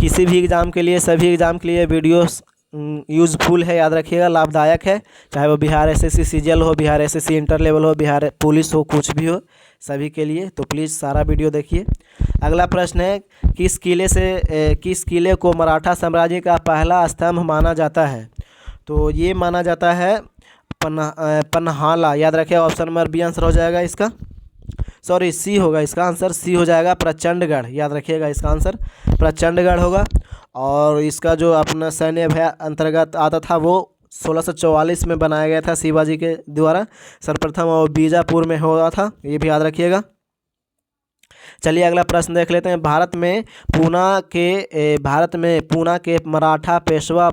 किसी भी एग्ज़ाम के लिए, सभी एग्ज़ाम के लिए वीडियोस यूज़फुल है, याद रखिएगा, लाभदायक है। चाहे वो बिहार SSC CGL हो, बिहार SSC इंटर लेवल हो, बिहार पुलिस हो, कुछ भी हो, सभी के लिए। तो प्लीज़ सारा वीडियो देखिए। अगला प्रश्न है, किस किले को मराठा साम्राज्य का पहला स्तंभ माना जाता है? तो ये माना जाता है पन्हाला, याद रखिएगा। ऑप्शन नंबर बी आंसर हो जाएगा इसका, सॉरी सी होगा इसका आंसर, सी हो जाएगा प्रचंडगढ़, याद रखिएगा इसका आंसर प्रचंडगढ़ होगा। और इसका जो अपना सैन्य अभ्या अंतर्गत आता था वो 1644 में बनाया गया था शिवाजी के द्वारा सर्वप्रथम, और बीजापुर में हुआ था, ये भी याद रखिएगा। चलिए अगला प्रश्न देख लेते हैं। भारत में पूना के मराठा पेशवा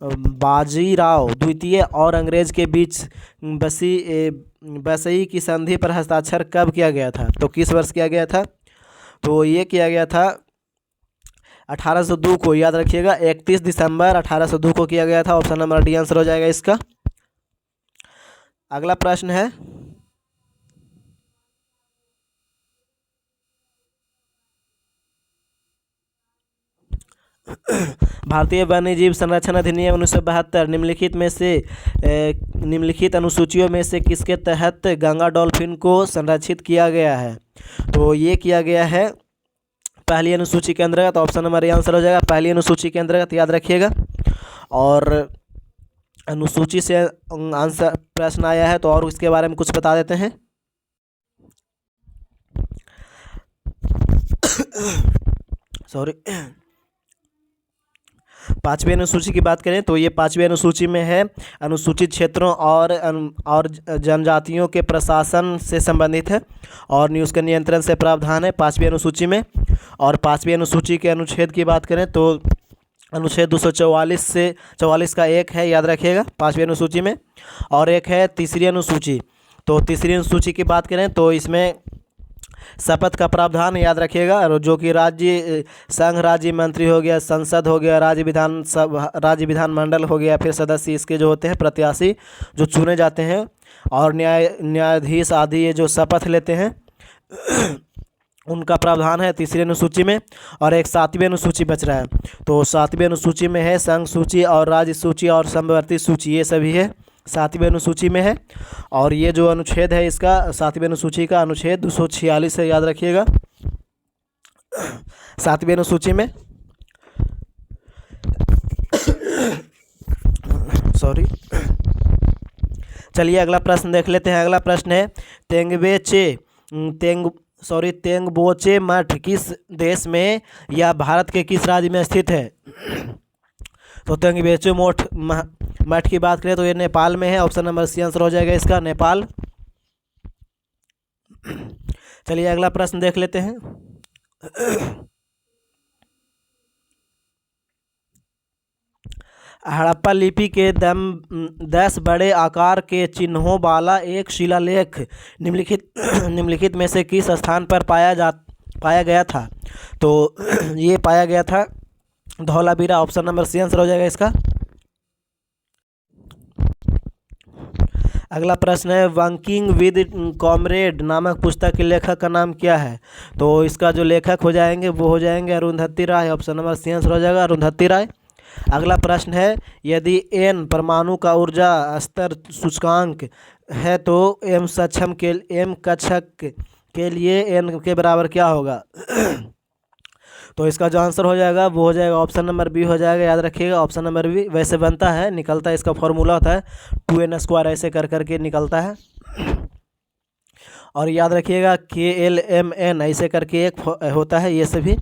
बाजीराव द्वितीय और अंग्रेज के बीच बसई की संधि पर हस्ताक्षर कब किया गया था? तो किस वर्ष किया गया था? तो ये किया गया था 1802 को, याद रखिएगा, 31 दिसंबर 1802 को किया गया था। ऑप्शन नंबर डी आंसर हो जाएगा इसका। अगला प्रश्न है, भारतीय वन्यजीव संरक्षण अधिनियम 1972 निम्नलिखित अनुसूचियों में से किसके तहत गंगा डॉल्फिन को संरक्षित किया गया है? तो ये किया गया है पहली अनुसूची के अंतर्गत। ऑप्शन नंबर ए आंसर हो जाएगा पहली अनुसूची के अंतर्गत, याद रखिएगा। और अनुसूची से आंसर प्रश्न आया है, तो और इसके बारे में कुछ बता देते हैं। सॉरी, 5वीं अनुसूची की बात करें तो ये 5वीं अनुसूची में है, अनुसूचित क्षेत्रों और जनजातियों के प्रशासन से संबंधित है, और उसके नियंत्रण से प्रावधान है 5वीं अनुसूची में। और 5वीं अनुसूची के अनुच्छेद की बात करें तो अनुच्छेद 244 से 44 का एक है, याद रखिएगा 5वीं अनुसूची में। और एक है तीसरी अनुसूची। तो तीसरी अनुसूची की बात करें तो इसमें शपथ का प्रावधान, याद रखिएगा, जो कि राज्य संघ राज्य मंत्री हो गया, संसद हो गया, राज्य विधानमंडल हो गया, फिर सदस्य इसके जो होते हैं प्रत्याशी जो चुने जाते हैं, और न्यायाधीश आदि ये जो शपथ लेते हैं उनका प्रावधान है तीसरी अनुसूची में। और एक 7वीं अनुसूची बच रहा है, तो 7वीं अनुसूची में है संघ सूची और राज्य सूची और समवर्ती सूची, ये सभी है 7वीं अनुसूची में है। और ये जो अनुच्छेद है इसका 7वीं अनुसूची का अनुच्छेद 246 है, याद रखिएगा 7वीं अनुसूची में। सॉरी, चलिए अगला प्रश्न देख लेते हैं। अगला प्रश्न है, तेंगबोचे मठ किस देश में या भारत के किस राज्य में स्थित है? तो तेंगबोचे मठ की बात करें तो ये नेपाल में है। ऑप्शन नंबर सी आंसर हो जाएगा इसका, नेपाल। चलिए अगला प्रश्न देख लेते हैं। हड़प्पा लिपि के 10 बड़े आकार के चिन्हों वाला एक शिलालेख निम्नलिखित में से किस स्थान पर पाया गया था? तो ये पाया गया था Dholavira. Option number C answer हो जाएगा इसका। अगला प्रश्न है वर्किंग विद कॉमरेड नामक पुस्तक के लेखक का नाम क्या है। तो इसका जो लेखक हो जाएंगे वो हो जाएंगे अरुंधति राय। ऑप्शन नंबर सी आंसर हो जाएगा अरुंधति राय। अगला प्रश्न है यदि एन परमाणु का ऊर्जा स्तर सूचकांक है तो एम कक्षक के लिए एन के बराबर क्या होगा। तो इसका जो आंसर हो जाएगा वो हो जाएगा ऑप्शन नंबर बी हो जाएगा। याद रखिएगा ऑप्शन नंबर बी। वैसे बनता है, निकलता है, इसका फॉर्मूला होता है 2n² ऐसे कर करके निकलता है। और याद रखिएगा KLMN ऐसे करके एक होता है ये सभी,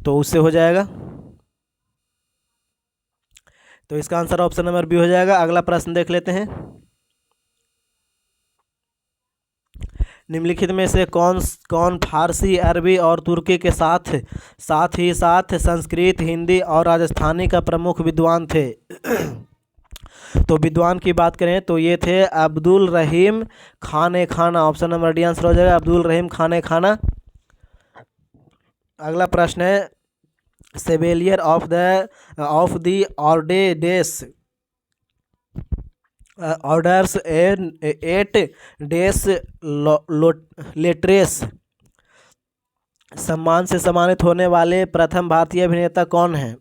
तो उससे हो जाएगा। तो इसका आंसर ऑप्शन नंबर बी हो जाएगा। अगला प्रश्न देख लेते हैं। निम्नलिखित में से कौन फारसी, अरबी और तुर्की के साथ ही संस्कृत, हिंदी और राजस्थानी का प्रमुख विद्वान थे। तो विद्वान की बात करें तो ये थे अब्दुल रहीम खान खाना। ऑप्शन नंबर डी आंसर हो जाएगा अब्दुल रहीम खान खाना। अगला प्रश्न है सेवेलियर ऑफ द ऑर्डर्स एट डेस लेट्रेस सम्मान से सम्मानित होने वाले प्रथम भारतीय अभिनेता कौन हैं।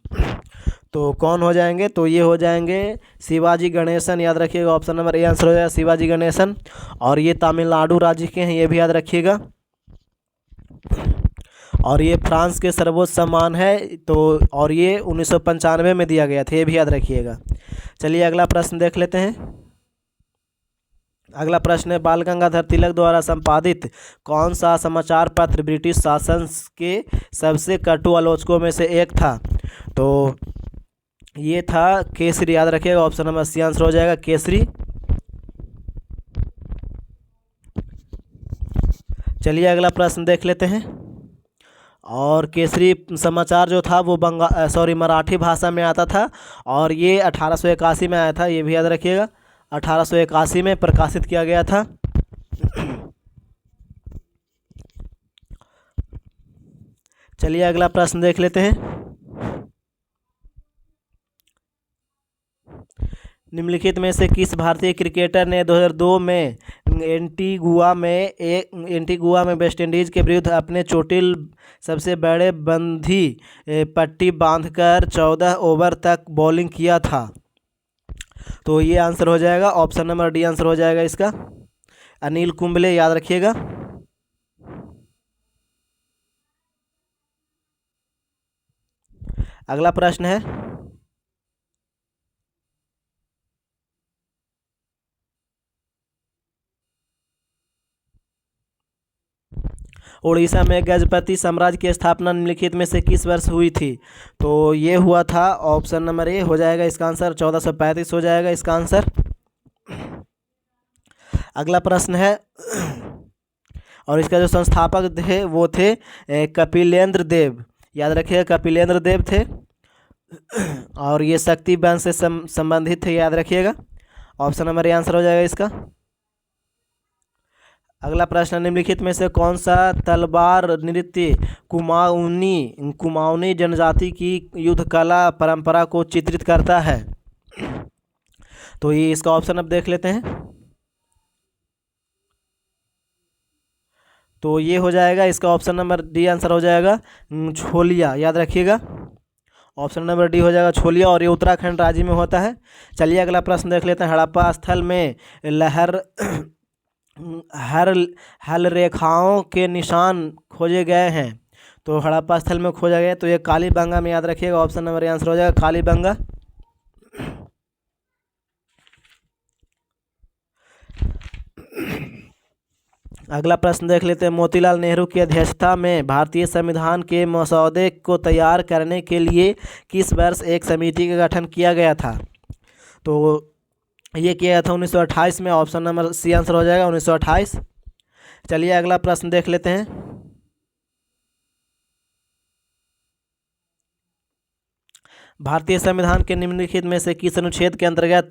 तो कौन हो जाएंगे, तो ये हो जाएंगे शिवाजी गणेशन। याद रखिएगा ऑप्शन नंबर ए आंसर हो जाएगा शिवाजी गणेशन। और ये तमिलनाडु राज्य के हैं, ये भी याद रखिएगा। और ये फ्रांस के सर्वोच्च सम्मान है, तो और ये 1995 में दिया गया था, ये भी याद रखिएगा। चलिए अगला प्रश्न देख लेते हैं। अगला प्रश्न है बाल गंगाधर तिलक द्वारा संपादित कौन सा समाचार पत्र ब्रिटिश शासन के सबसे कटु आलोचकों में से एक था। तो ये था केसरी। याद रखिएगा ऑप्शन नंबर सी आंसर हो जाएगा केसरी। चलिए अगला प्रश्न देख लेते हैं। और केसरी समाचार जो था वो मराठी भाषा में आता था और ये 1881 में आया था, ये भी याद रखिएगा 1881 में प्रकाशित किया गया था। चलिए अगला प्रश्न देख लेते हैं। निम्नलिखित में से किस भारतीय क्रिकेटर ने 2002 में एंटीगुआ में वेस्ट इंडीज के विरुद्ध अपने चोटिल सबसे बड़े बंधी पट्टी बांधकर 14 ओवर तक बॉलिंग किया था। तो ये आंसर हो जाएगा ऑप्शन नंबर डी आंसर हो जाएगा इसका अनिल कुंबले। याद रखिएगा। अगला प्रश्न है उड़ीसा में गजपति साम्राज्य की स्थापना निम्नलिखित में से किस वर्ष हुई थी। तो ये हुआ था ऑप्शन नंबर ए हो जाएगा इसका आंसर 1435 हो जाएगा इसका आंसर। अगला प्रश्न है और इसका जो संस्थापक थे वो थे कपिलेंद्र देव। याद रखिएगा कपिलेंद्र देव थे और ये शक्ति वंश से संबंधित थे, याद रखिएगा। ऑप्शन नंबर ए आंसर हो जाएगा इसका। अगला प्रश्न निम्नलिखित में से कौन सा तलवार नृत्य कुमाऊनी जनजाति की युद्ध कला परंपरा को चित्रित करता है। तो ये इसका ऑप्शन अब देख लेते हैं। तो ये हो जाएगा इसका ऑप्शन नंबर डी आंसर हो जाएगा छोलिया। याद रखिएगा ऑप्शन नंबर डी हो जाएगा छोलिया और ये उत्तराखंड राज्य में होता है। चलिए अगला प्रश्न देख लेते हैं। हड़प्पा स्थल में हल रेखाओं के निशान खोजे गए हैं। तो हड़प्पा स्थल में खोजा गया तो ये कालीबंगा में, याद रखिएगा ऑप्शन नंबर ए आंसर हो जाएगा कालीबंगा। अगला प्रश्न देख लेते हैं। मोतीलाल नेहरू की अध्यक्षता में भारतीय संविधान के मसौदे को तैयार करने के लिए किस वर्ष एक समिति का गठन किया गया था। तो ये किया था 1928 में। ऑप्शन नंबर सी आंसर हो जाएगा 1928। चलिए अगला प्रश्न देख लेते हैं। भारतीय संविधान के निम्नलिखित में से किस अनुच्छेद के अंतर्गत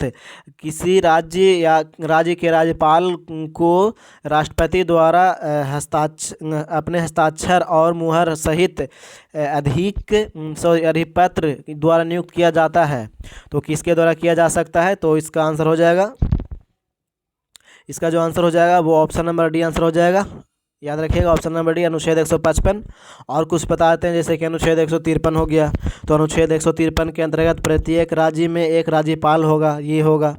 किसी राज्य के राज्यपाल को राष्ट्रपति द्वारा अपने हस्ताक्षर और मुहर सहित अधिपत्र द्वारा नियुक्त किया जाता है। तो किसके द्वारा किया जा सकता है। तो इसका आंसर हो जाएगा इसका जो आंसर हो जाएगा वो ऑप्शन नंबर डी आंसर हो जाएगा। याद रखिएगा ऑप्शन नंबर डी अनुच्छेद 155। और कुछ बताते हैं जैसे कि अनुच्छेद 153 हो गया, तो अनुच्छेद 153 के अंतर्गत प्रत्येक राज्य में एक राज्यपाल होगा, ये होगा।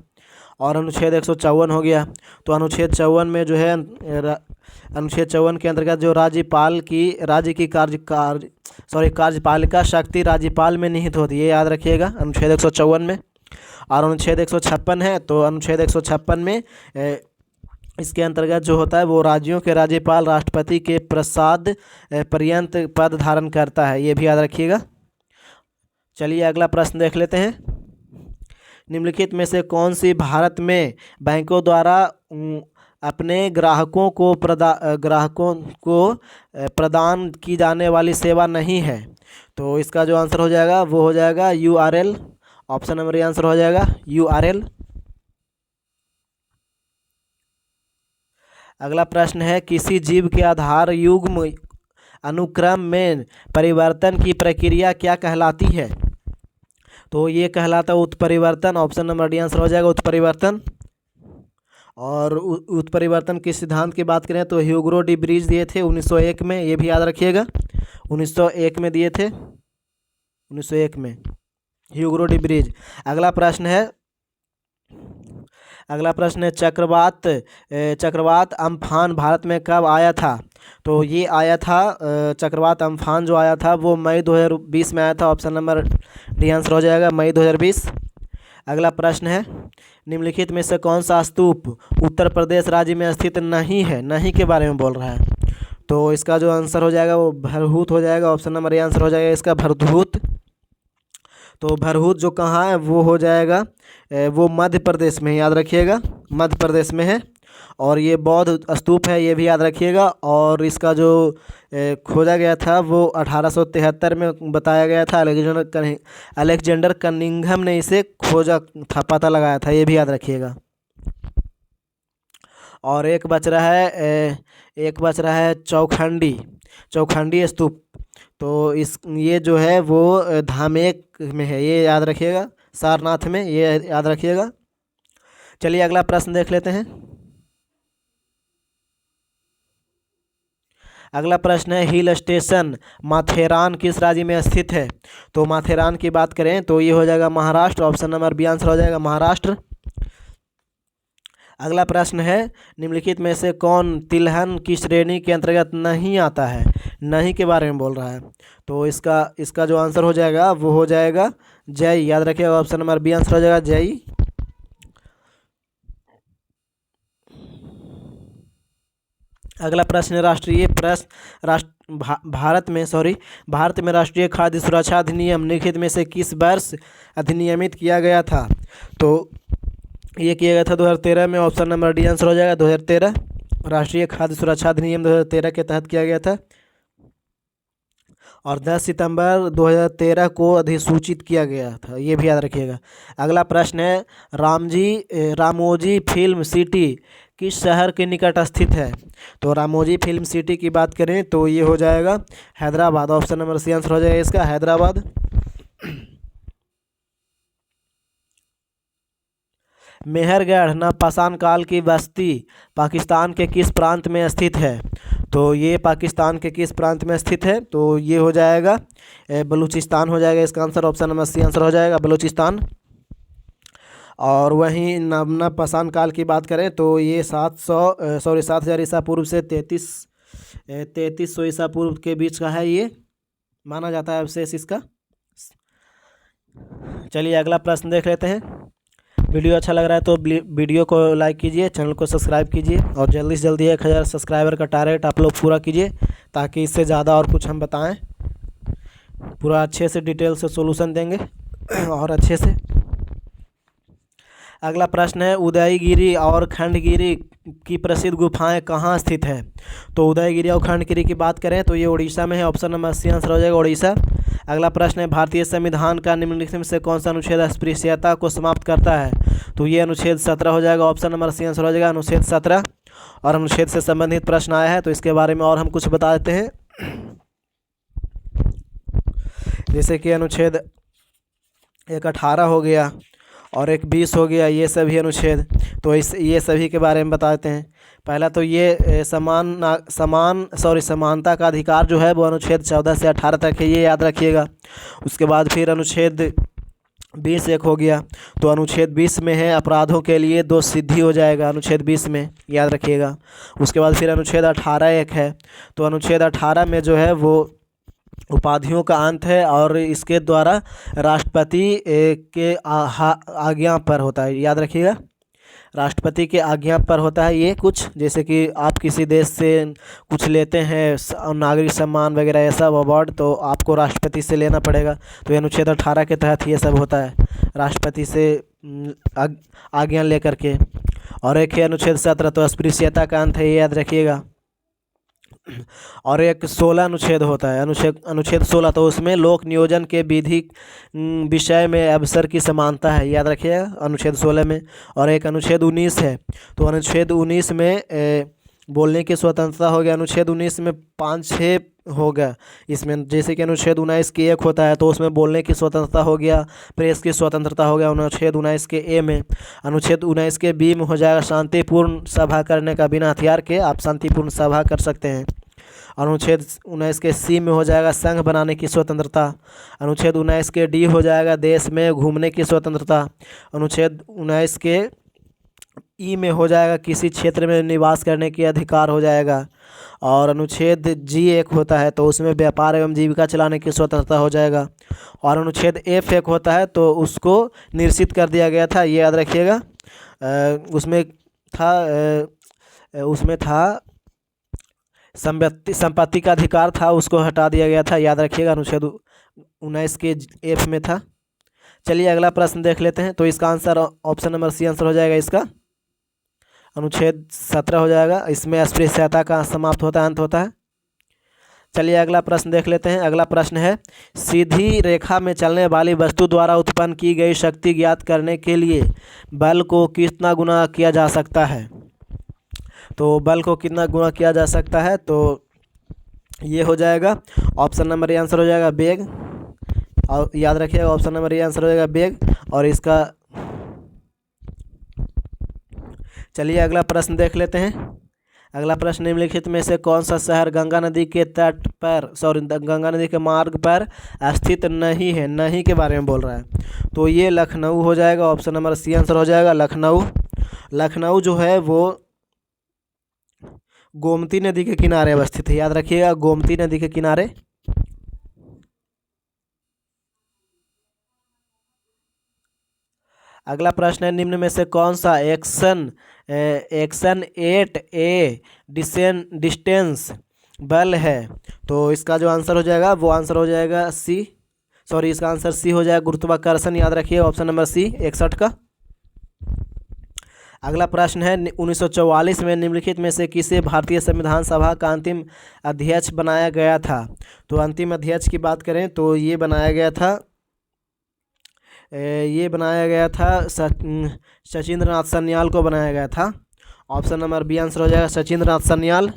और अनुच्छेद 154 हो गया, तो अनुच्छेद 54 में जो है अनुच्छेद 54 के अंतर्गत जो राज्यपाल की राज्य की कार्यपालिका शक्ति राज्यपाल में निहित होती है, ये याद रखिएगा अनुच्छेद 154 में। और अनुच्छेद 156 है, तो अनुच्छेद 156 में इसके अंतर्गत जो होता है वो राज्यों के राज्यपाल राष्ट्रपति के प्रसाद पर्यंत पद धारण करता है, ये भी याद रखिएगा। चलिए अगला प्रश्न देख लेते हैं। निम्नलिखित में से कौन सी भारत में बैंकों द्वारा अपने ग्राहकों को प्रदान की जाने वाली सेवा नहीं है? तो इसका जो आंसर हो जाएगा वो हो जाएगा URL। Option number A answer हो जाएगा URL। अगला प्रश्न है, किसी जीव के आधार युग्म अनुक्रम में परिवर्तन की प्रक्रिया क्या कहलाती है? तो ये कहलाता है उत्परिवर्तन। ऑप्शन नंबर डी आंसर हो जाएगा उत्परिवर्तन। और उत्परिवर्तन के सिद्धांत की बात करें तो ह्यूगो डी ब्रिज दिए थे 1901 में, ये भी याद रखिएगा 1901 में दिए थे, 1901 में ह्यूगो डी ब्रिज। अगला प्रश्न है चक्रवात अम्फान भारत में कब आया था? तो ये आया था चक्रवात अम्फान जो आया था वो मई 2020 में आया था। ऑप्शन नंबर डी आंसर हो जाएगा मई 2020। अगला प्रश्न है, निम्नलिखित में से कौन सा स्तूप उत्तर प्रदेश राज्य में स्थित नहीं है? नहीं के बारे में बोल रहा है, तो इसका जो आंसर हो जाएगा वो भरहूत हो जाएगा। ऑप्शन नंबर ए आंसर हो जाएगा इसका भरहूत। तो भरहूत जो कहाँ है वो हो जाएगा वो मध्य प्रदेश में, याद रखिएगा मध्य प्रदेश में है। और ये बौद्ध स्तूप है, ये भी याद रखिएगा। और इसका जो खोजा गया था वो 1873 में बताया गया था। अलेक्जेंडर कनिंघम ने इसे खोजा था, पता लगाया था, ये भी याद रखिएगा। और एक बच रहा है चौखंडी स्तूप। तो ये जो है वो धामेक में है, ये याद रखिएगा, सारनाथ में, ये याद रखिएगा। चलिए अगला प्रश्न देख लेते हैं। अगला प्रश्न है, हिल स्टेशन माथेरान किस राज्य में स्थित है? तो माथेरान की बात करें तो ये हो जाएगा Maharashtra. Option number B answer हो जाएगा महाराष्ट्र। अगला प्रश्न है, निम्नलिखित में से कौन तिलहन की श्रेणी के अंतर्गत नहीं आता है? नहीं के बारे में बोल रहा है, तो इसका जो आंसर हो जाएगा वो हो जाएगा जय, याद रखिएगा। ऑप्शन नंबर बी आंसर हो जाएगा जय। अगला प्रश्न है, भारत में राष्ट्रीय खाद्य सुरक्षा अधिनियम निम्नलिखित में से किस वर्ष अधिनियमित किया गया था? तो ये किया गया था 2013 में। ऑप्शन नंबर डी आंसर हो जाएगा 2013। राष्ट्रीय खाद्य सुरक्षा अधिनियम 2013 के तहत किया गया था और 10 सितंबर 2013 को अधिसूचित किया गया था, ये भी याद रखिएगा। अगला प्रश्न है, रामोजी फिल्म सिटी किस शहर के निकट स्थित है? तो रामोजी फिल्म सिटी की बात करें तो ये हो जाएगा Hyderabad. Option number C answer हो जाएगा इसका हैदराबाद। मेहरगढ़ नवपाषाण काल की बस्ती पाकिस्तान के किस प्रांत में स्थित है? तो ये पाकिस्तान के किस प्रांत में स्थित है? तो ये हो जाएगा बलूचिस्तान हो जाएगा इसका answer. Option number C answer हो जाएगा बलूचिस्तान। और वहीं नवपाषाण काल की बात करें तो ये 7,000 ईसा पूर्व से 3300 ईसा पूर्व के बीच का है, ये माना जाता है अवशेष इसका। चलिए अगला प्रश्न देख लेते हैं। वीडियो अच्छा लग रहा है तो वीडियो को लाइक कीजिए, चैनल को सब्सक्राइब कीजिए और जल्दी से जल्दी 1000 सब्सक्राइबर का टारगेट आप लोग पूरा कीजिए ताकि इससे ज़्यादा और कुछ हम बताएं, पूरा अच्छे से डिटेल से सॉल्यूशन देंगे और अच्छे से। अगला प्रश्न है, उदयगिरी और खंडगिरी की प्रसिद्ध गुफाएं कहाँ स्थित है? तो उदयगिरी और खंडगिरी की बात करें तो ये उड़ीसा में है। ऑप्शन नंबर सी आंसर हो जाएगा उड़ीसा। अगला प्रश्न है, भारतीय संविधान का निम्नलिखित में से कौन सा अनुच्छेद अस्पृश्यता को समाप्त करता है? तो ये अनुच्छेद 17 हो जाएगा। ऑप्शन नंबर सी आंसर हो जाएगा अनुच्छेद 17। और अनुच्छेद से संबंधित प्रश्न आया है तो इसके बारे में और हम कुछ बता देते हैं। जैसे कि अनुच्छेद 18 हो गया और एक 20 हो गया, ये सभी अनुच्छेद। तो ये सभी के बारे में बताते हैं। पहला तो ये समानता का अधिकार जो है वो अनुच्छेद 14 से 18 तक है, ये याद रखिएगा। उसके बाद फिर अनुच्छेद 20 एक हो गया। तो अनुच्छेद 20 में है अपराधों के लिए दोष सिद्धि हो जाएगा अनुच्छेद 20 में, याद रखिएगा। उसके बाद फिर अनुच्छेद 18 एक है। तो अनुच्छेद 18 में जो है वो उपाधियों का अंत है और इसके द्वारा राष्ट्रपति के आज्ञा पर होता है, याद रखिएगा। राष्ट्रपति के आज्ञा पर होता है ये कुछ, जैसे कि आप किसी देश से कुछ लेते हैं नागरिक सम्मान वगैरह ये सब अवार्ड, तो आपको राष्ट्रपति से लेना पड़ेगा। तो ये अनुच्छेद 18 के तहत ये सब होता है, राष्ट्रपति से आज्ञा लेकर के। और एक है अनुच्छेद 17, तो अस्पृश्यता का अंत है, ये याद रखिएगा। और एक 16 अनुच्छेद होता है, अनुच्छेद 16, तो उसमें लोक नियोजन के विधि विषय में अवसर की समानता है, याद रखिएगा अनुच्छेद 16 में। और एक अनुच्छेद 19 है। तो अनुच्छेद 19 में बोलने की स्वतंत्रता हो गया। अनुच्छेद 19 में 5-6 हो गया इसमें, जैसे कि अनुच्छेद 19 की 1 होता है तो उसमें बोलने की स्वतंत्रता हो गया, प्रेस की स्वतंत्रता हो गया अनुच्छेद 19 के ए में। अनुच्छेद 19 के बी में हो जाएगा शांतिपूर्ण सभा करने का, बिना हथियार के आप शांतिपूर्ण सभा कर सकते हैं। अनुच्छेद 19 के सी में हो जाएगा संघ बनाने की स्वतंत्रता। अनुच्छेद 19 के डी हो जाएगा देश में घूमने की स्वतंत्रता। अनुच्छेद 19 के ई में हो जाएगा किसी क्षेत्र में निवास करने की अधिकार हो जाएगा। और अनुच्छेद जी एक होता है तो उसमें व्यापार एवं जीविका चलाने की स्वतंत्रता हो जाएगा। और अनुच्छेद एफ एक होता है तो उसको निश्चित कर दिया गया था, ये याद रखिएगा। उसमें था संपत्ति का अधिकार था, उसको हटा दिया गया था, याद रखिएगा अनुच्छेद 19 के एफ में था। चलिए अगला प्रश्न देख लेते हैं। तो इसका answer option number C answer हो जाएगा इसका, अनुच्छेद 17 हो जाएगा। इसमें अस्पृश्यता का समाप्त होता है, अंत होता है। चलिए अगला प्रश्न देख लेते हैं। अगला प्रश्न है, सीधी रेखा में चलने वाली वस्तु द्वारा उत्पन्न की गई शक्ति ज्ञात करने के लिए बल को कितना गुना किया जा सकता है। तो बल को कितना गुना किया जा सकता है, तो ये हो जाएगा ऑप्शन नंबर ए आंसर हो जाएगा वेग। और याद रखिएगा ऑप्शन नंबर ए आंसर हो जाएगा वेग। और इसका चलिए अगला प्रश्न देख लेते हैं। अगला प्रश्न, निम्नलिखित में से कौन सा शहर गंगा नदी के तट पर गंगा नदी के मार्ग पर स्थित नहीं है। नहीं के बारे में बोल रहा है, तो ये लखनऊ हो जाएगा। ऑप्शन नंबर सी आंसर हो जाएगा लखनऊ। लखनऊ जो है वो गोमती नदी के किनारे अवस्थित है, याद रखिएगा गोमती नदी के किनारे। अगला प्रश्न है, निम्न में से कौन सा एक्शन 8A डिस्टेंस बल है। तो इसका जो आंसर हो जाएगा वो आंसर हो जाएगा इसका आंसर सी हो जाएगा गुरुत्वाकर्षण, याद रखिए ऑप्शन नंबर सी 61 का। अगला प्रश्न है, 1944 में निम्नलिखित में से किसे भारतीय संविधान सभा का अंतिम अध्यक्ष बनाया गया था। तो अंतिम अध्यक्ष की बात करें तो ये बनाया गया था सचिंद्र नाथ सन्याल को बनाया गया था। ऑप्शन नंबर बी आंसर हो जाएगा सचिंद्र नाथ सन्याल।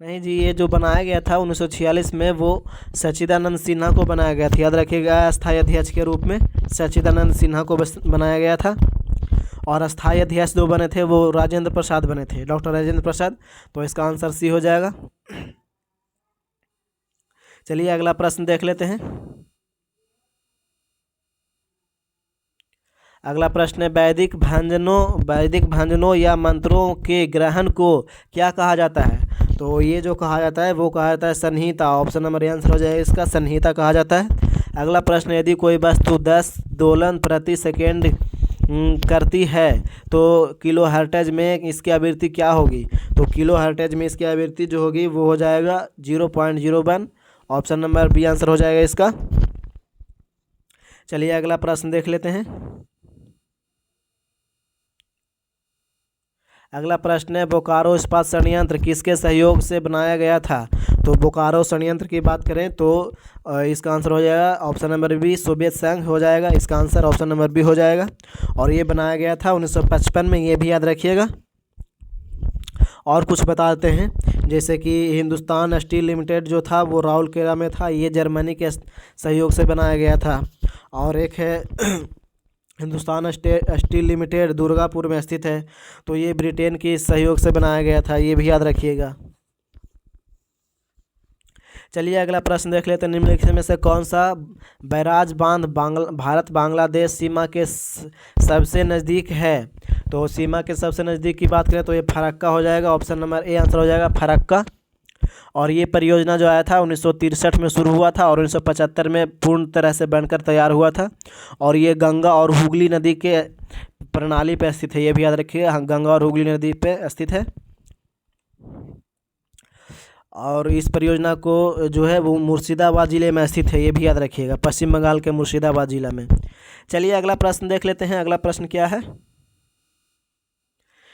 नहीं जी, ये जो बनाया गया था 1946 में वो सच्चिदानंद सिन्हा को बनाया गया था, याद रखिएगा अस्थायी अध्यक्ष के रूप में सच्चिदानंद सिन्हा को बनाया गया था। और अस्थायी अध्यक्ष जो बने थे वो राजेंद्र प्रसाद बने थे, डॉक्टर राजेंद्र प्रसाद। तो इसका आंसर सी हो जाएगा। चलिए अगला प्रश्न देख लेते हैं। अगला प्रश्न है, वैदिक भंजनों या मंत्रों के ग्रहण को क्या कहा जाता है। तो ये जो कहा जाता है वो कहा जाता है संहिता। ऑप्शन नंबर ए आंसर हो जाएगा इसका, संहिता कहा जाता है। अगला प्रश्न, यदि कोई वस्तु 10 दोलन प्रति सेकेंड करती है तो किलो हर्ट्ज में इसकी आवृत्ति क्या होगी। तो किलो हर्ट्ज में इसकी आवृत्ति जो होगी वो हो जाएगा 0.01। ऑप्शन नंबर बी आंसर हो जाएगा इसका। चलिए अगला प्रश्न देख लेते हैं। अगला प्रश्न है, बोकारो इस्पात संयंत्र किसके सहयोग से बनाया गया था। तो बोकारो संयंत्र की बात करें तो इसका आंसर हो जाएगा ऑप्शन नंबर बी सोवियत संघ हो जाएगा। इसका आंसर ऑप्शन नंबर बी हो जाएगा। और ये बनाया गया था 1955 में, ये भी याद रखिएगा। और कुछ बता देते हैं, जैसे कि हिंदुस्तान स्टील लिमिटेड जो था वो राउरकेला में था, ये जर्मनी के सहयोग से बनाया गया था। और एक है हिंदुस्तान स्टील लिमिटेड दुर्गापुर में स्थित है, तो ये ब्रिटेन के सहयोग से बनाया गया था, ये भी याद रखिएगा। चलिए अगला प्रश्न देख लेते हैं। निम्नलिखित में से कौन सा बैराज बांध भारत बांग्लादेश सीमा के सबसे नज़दीक है? तो सीमा के सबसे नज़दीक की बात करें तो ये फरक्का हो जाएगा, ऑप्शन नंबर ए आंसर हो जाएगा फरक्का। और ये परियोजना जो आया था 1963 में शुरू हुआ था और 1975 में पूर्ण तरह से बनकर तैयार हुआ था। और ये गंगा और हुगली नदी के प्रणाली पर स्थित है, ये भी याद रखिएगा, गंगा और हुगली नदी पे स्थित है। और इस परियोजना को जो है वो मुर्शिदाबाद ज़िले में स्थित है, ये भी याद रखिएगा, पश्चिम बंगाल के मुर्शिदाबाद ज़िला में। चलिए अगला प्रश्न देख लेते हैं। अगला प्रश्न क्या है?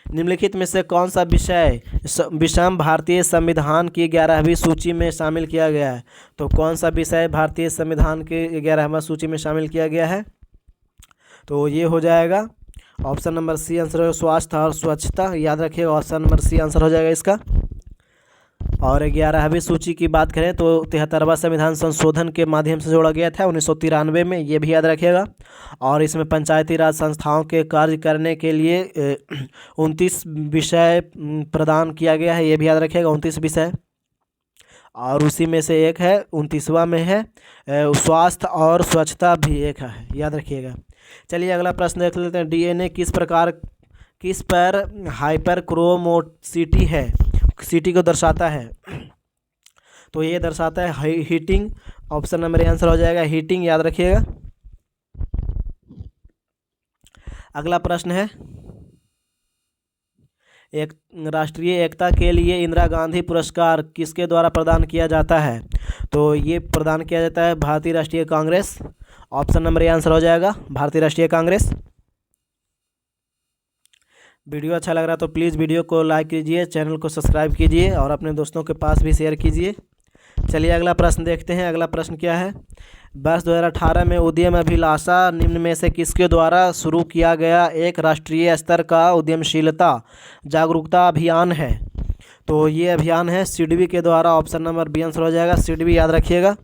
निम्नलिखित में से कौन सा विषय विषम भारतीय संविधान की 11वीं सूची में शामिल किया गया है? तो कौन सा विषय भारतीय संविधान के 11वां सूची में शामिल किया गया है? तो ये हो जाएगा ऑप्शन नंबर सी आंसर हो, स्वास्थ्य और स्वच्छता, याद रखिएगा, ऑप्शन नंबर सी आंसर हो जाएगा इसका। और 11वीं सूची की बात करें तो 73वां संविधान संशोधन के माध्यम से जोड़ा गया था 1993 में, ये भी याद रखिएगा। और इसमें पंचायती राज संस्थाओं के कार्य करने के लिए 29 विषय प्रदान किया गया है, ये भी याद रखिएगा, 29 विषय। और उसी में से एक है 29वां में है स्वास्थ्य और स्वच्छता भी एक है, याद रखिएगा। चलिए अगला प्रश्न देख लेते हैं। डीएनए किस पर हाइपरक्रोमोसिटी है, सिटी को दर्शाता है? तो ये दर्शाता है heating, option number A answer हो जाएगा हीटिंग, याद रखिएगा। अगला प्रश्न है, एक राष्ट्रीय एकता के लिए इंदिरा गांधी पुरस्कार किसके द्वारा प्रदान किया जाता है? तो ये प्रदान किया जाता है भारतीय राष्ट्रीय Congress, option number A answer हो जाएगा भारतीय राष्ट्रीय कांग्रेस। वीडियो अच्छा लग रहा है तो प्लीज़ वीडियो को लाइक कीजिए, चैनल को सब्सक्राइब कीजिए और अपने दोस्तों के पास भी शेयर कीजिए। चलिए अगला प्रश्न देखते हैं। अगला प्रश्न क्या है? वर्ष 2018 में उद्यम अभिलाषा निम्न में से किसके द्वारा शुरू किया गया एक राष्ट्रीय स्तर का उद्यमशीलता जागरूकता अभियान है? तो ये अभियान है सिडबी के द्वारा, ऑप्शन नंबर बी आंसर हो जाएगा सिडबी, याद रखिएगा।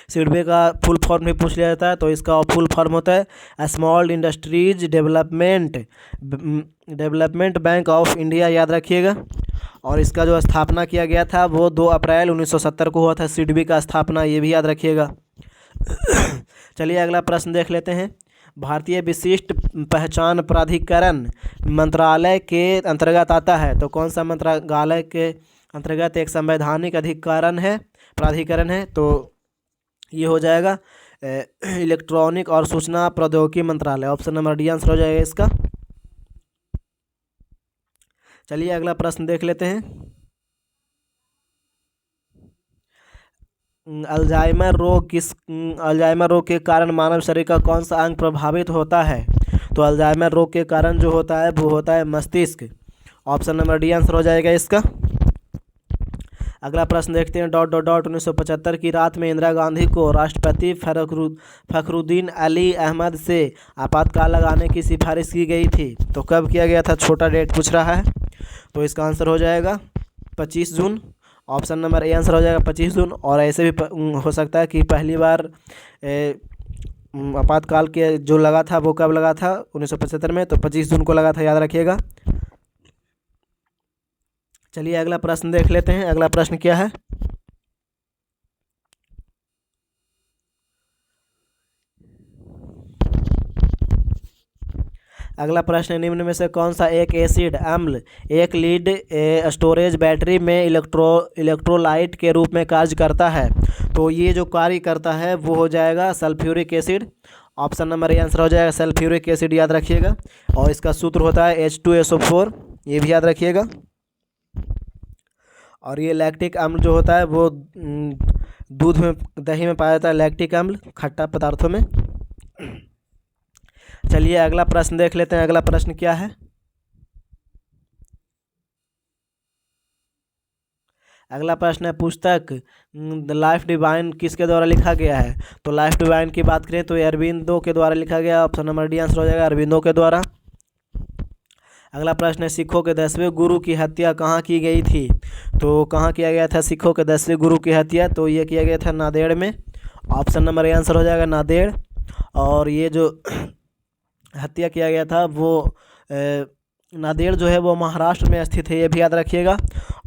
सिडबी का फुल फॉर्म भी पूछ लिया जाता है, तो इसका फुल फॉर्म होता है small industries development bank of India, याद रखिएगा। और इसका जो स्थापना किया गया था वो 2 अप्रैल 1970 को हुआ था, सिडबी का स्थापना, ये भी याद रखिएगा। चलिए अगला प्रश्न देख लेते हैं। भारतीय विशिष्ट पहचान प्राधिकरण मंत्रालय के अंतर्गत आता है, तो कौन सा मंत्रालय के अंतर्गत एक संवैधानिक प्राधिकरण है? तो ये हो जाएगा इलेक्ट्रॉनिक और सूचना प्रौद्योगिकी मंत्रालय, ऑप्शन नंबर डी आंसर हो जाएगा इसका। चलिए अगला प्रश्न देख लेते हैं। अल्जाइमर रोग के कारण मानव शरीर का कौन सा अंग प्रभावित होता है? तो अल्जाइमर रोग के कारण जो होता है वो होता है मस्तिष्क, ऑप्शन नंबर डी आंसर हो जाएगा इसका। अगला प्रश्न देखते हैं। 1975 की रात में इंदिरा गांधी को राष्ट्रपति फखरुद्दीन अली अहमद से आपातकाल लगाने की सिफारिश की गई थी, तो कब किया गया था? छोटा डेट पूछ रहा है, तो इसका आंसर हो जाएगा 25 जून, ऑप्शन नंबर ए आंसर हो जाएगा 25 जून। और ऐसे भी हो सकता है कि पहली बार आपातकाल के जो लगा था वो कब लगा था? 1975 में, तो 25 जून को लगा था, याद रखिएगा। चलिए अगला प्रश्न देख लेते हैं। अगला प्रश्न क्या है? अगला प्रश्न, निम्न में से कौन सा एक एसिड अम्ल एक लीड स्टोरेज बैटरी में इलेक्ट्रोलाइट के रूप में कार्य करता है? तो ये जो कार्य करता है वो हो जाएगा sulphuric acid, option number A answer हो जाएगा सल्फ्यूरिक एसिड, याद रखिएगा। और इसका सूत्र होता है H2SO4, ये भी याद रखिएगा। और ये लैक्टिक अम्ल जो होता है वो दूध में दही में पाया जाता है, लैक्टिक अम्ल खट्टा पदार्थों में। चलिए अगला प्रश्न देख लेते हैं। अगला प्रश्न क्या है? अगला प्रश्न है पुस्तक द लाइफ डिवाइन किसके द्वारा लिखा गया है? तो लाइफ डिवाइन की बात करें तो अरबिंदो के द्वारा लिखा गया, ऑप्शन नंबर डी आंसर हो जाएगा अरबिंदो के द्वारा। अगला प्रश्न है सिखों के 10वें गुरु की हत्या कहाँ की गई थी। तो कहाँ किया गया था सिखों के 10वें गुरु की हत्या, तो ये किया गया था नांदेड़ में। ऑप्शन नंबर ए आंसर हो जाएगा नांदेड़। और ये जो हत्या किया गया था वो नांदेड़ जो है वो महाराष्ट्र में स्थित है, ये भी याद रखिएगा।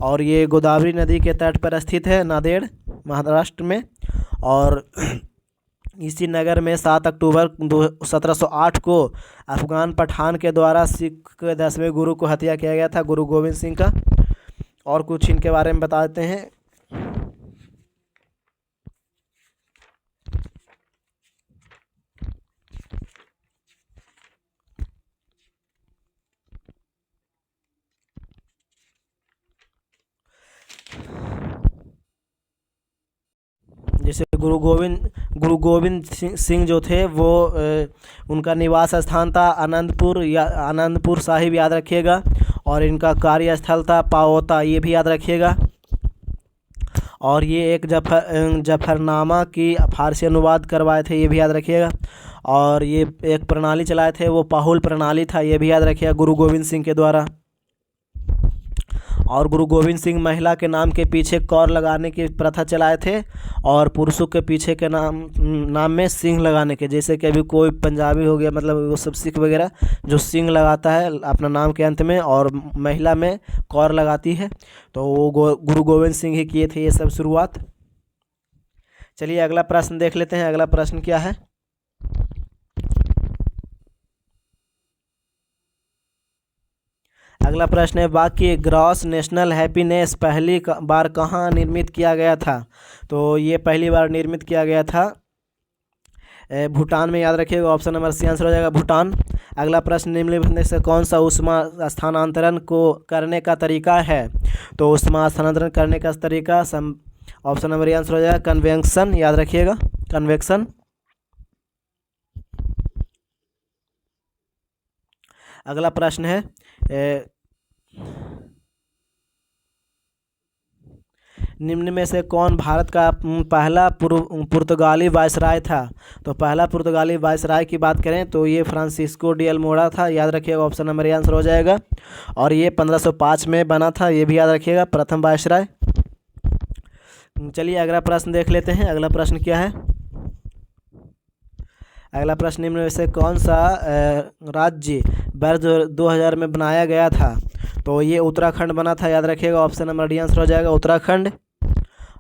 और ये गोदावरी नदी के तट पर स्थित है नांदेड़, महाराष्ट्र में। और इसी नगर में 7 अक्टूबर 1708 को अफगान पठान के द्वारा सिख के 10वें गुरु को हत्या किया गया था, गुरु गोविंद सिंह का। और कुछ इनके बारे में बता देते हैं। जैसे गुरु गोविंद सिंह जो थे वो उनका निवास स्थान था आनंदपुर या आनंदपुर साहिब, याद रखिएगा। और इनका कार्यस्थल था पाओता, ये भी याद रखिएगा। और ये एक जफरनामा की फारसी अनुवाद करवाए थे, ये भी याद रखिएगा। और ये एक प्रणाली चलाए थे, वो पाहुल प्रणाली था, ये भी याद रखिएगा, गुरु गोविंद सिंह के द्वारा। और गुरु गोविंद सिंह महिला के नाम के पीछे कौर लगाने की प्रथा चलाए थे, और पुरुषों के पीछे के नाम में सिंह लगाने के। जैसे कि अभी कोई पंजाबी हो गया, मतलब वो सब सिख वगैरह जो सिंह लगाता है अपना नाम के अंत में, और महिला में कौर लगाती है, तो वो गुरु गोविंद सिंह ही किए थे ये सब शुरुआत। चलिए अगला प्रश्न देख लेते हैं। अगला प्रश्न क्या है। अगला प्रश्न है वाक्य ग्रॉस नेशनल हैप्पीनेस पहली बार कहाँ निर्मित किया गया था। तो ये पहली बार निर्मित किया गया था भूटान में, याद रखिएगा। ऑप्शन नंबर सी आंसर हो जाएगा भूटान। अगला प्रश्न निम्नलिखित में से कौन सा ऊष्मा स्थानांतरण को करने का तरीका है। तो ऊष्मा स्थानांतरण करने का तरीका ऑप्शन नंबर ए आंसर हो जाएगा कन्वेक्शन, याद रखिएगा कन्वेक्शन। अगला प्रश्न है निम्न में से कौन भारत का पहला पुर्तगाली वायसराय था। तो पहला पुर्तगाली वायसराय की बात करें तो ये फ्रांसिस्को डी अल्मोड़ा था, याद रखिएगा। ऑप्शन नंबर ए आंसर हो जाएगा। और ये 1505 में बना था, ये भी याद रखिएगा, प्रथम वायसराय। चलिए अगला प्रश्न देख लेते हैं। अगला प्रश्न क्या है। अगला प्रश्न निम्न में से कौन सा राज्य वर्ष 2000 में बनाया गया था। तो ये उत्तराखंड बना था, याद रखिएगा। ऑप्शन नंबर डी आंसर हो जाएगा उत्तराखंड।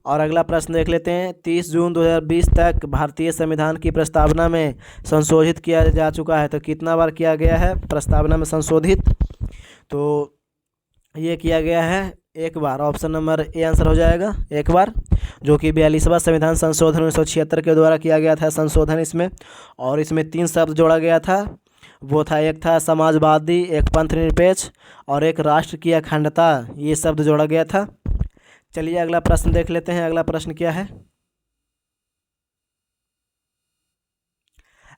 और अगला प्रश्न देख लेते हैं। 30 जून 2020 तक भारतीय संविधान की प्रस्तावना में संशोधित किया जा चुका है। तो कितना बार किया गया है प्रस्तावना में संशोधित। तो ये किया गया है एक बार। ऑप्शन नंबर ए आंसर हो जाएगा एक बार, जो कि 42वां संविधान संशोधन 1976 के द्वारा किया गया था संशोधन इसमें। और इसमें 3 शब्द जोड़ा गया था, वो था एक था समाजवादी, एक पंथ निरपेक्ष, और एक राष्ट्र की अखंडता, ये शब्द जोड़ा गया था। चलिए अगला प्रश्न देख लेते हैं। अगला प्रश्न क्या है।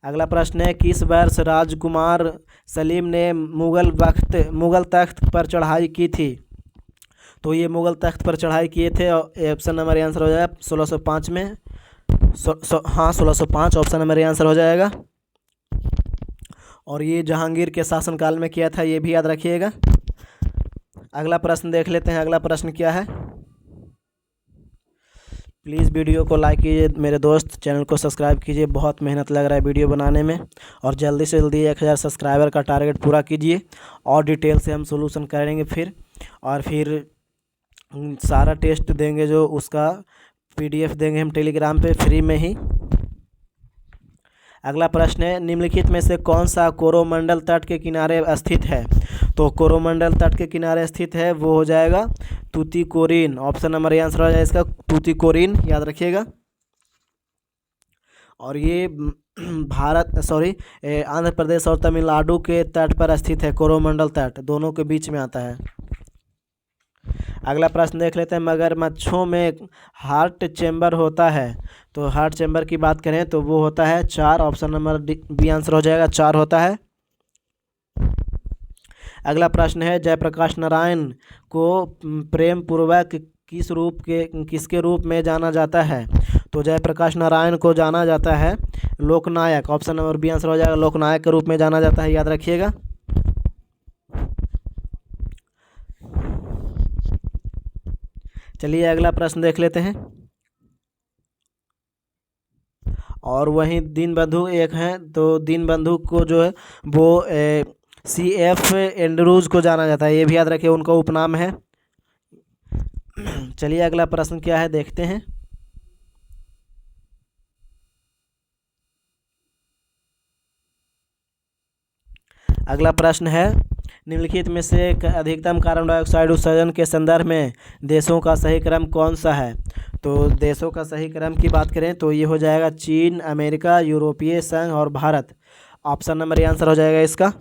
अगला प्रश्न है किस वर्ष राजकुमार सलीम ने मुगल तख्त पर चढ़ाई की थी। तो ये मुगल तख्त पर चढ़ाई किए थे। ऑप्शन नंबर ए आंसर हो जाएगा 1605 में। हाँ 1605 ऑप्शन नंबर ए आंसर हो जाएगा। और ये जहांगीर के शासनकाल में किया था, ये भी याद रखिएगा। अगला प्रश्न देख लेते हैं। अगला प्रश्न क्या है। प्लीज़ वीडियो को लाइक कीजिए मेरे दोस्त, चैनल को सब्सक्राइब कीजिए, बहुत मेहनत लग रहा है वीडियो बनाने में। और जल्दी से जल्दी 1000 सब्सक्राइबर का टारगेट पूरा कीजिए, और डिटेल से हम सोल्यूशन करेंगे फिर। और फिर सारा टेस्ट देंगे, जो उसका PDF देंगे हम टेलीग्राम पे फ्री में ही। अगला प्रश्न है निम्नलिखित में से कौन सा कोरोमंडल तट के किनारे स्थित है। तो कोरोमंडल तट के किनारे स्थित है वो हो जाएगा Tuticorin. Option number A answer हो जाएगा इसका तूतीकोरिन, याद रखिएगा। और ये आंध्र प्रदेश और तमिलनाडु के तट पर स्थित है। कोरोमंडल तट दोनों के बीच में आता है। अगला प्रश्न देख लेते हैं। मगरमच्छों में हार्ट चेम्बर होता है। तो हार्ट चेम्बर की बात करें तो वो होता है 4। ऑप्शन नंबर बी आंसर हो जाएगा 4 होता है। अगला प्रश्न है जयप्रकाश नारायण को प्रेम पूर्वक किसके रूप में जाना जाता है। तो जयप्रकाश नारायण को जाना जाता है लोकनायक। ऑप्शन नंबर बी आंसर हो जाएगा लोकनायक के रूप में जाना जाता है, याद रखिएगा। चलिए अगला प्रश्न देख लेते हैं। और वहीं दीनबंधु एक हैं, तो दीनबंधु को जो है वो CF एंड्रूज को जाना जाता है, ये भी याद रखिए, उनका उपनाम है। चलिए अगला प्रश्न क्या है देखते हैं। अगला प्रश्न है, निम्नलिखित में से अधिकतम कार्बन डाइऑक्साइड उत्सर्जन के संदर्भ में देशों का सही क्रम कौन सा है? तो देशों का सही क्रम की बात करें तो ये हो जाएगा चीन, अमेरिका, यूरोपीय संघ और भारत। ऑप्शन नंबर ये आंसर हो जाएगा इसका।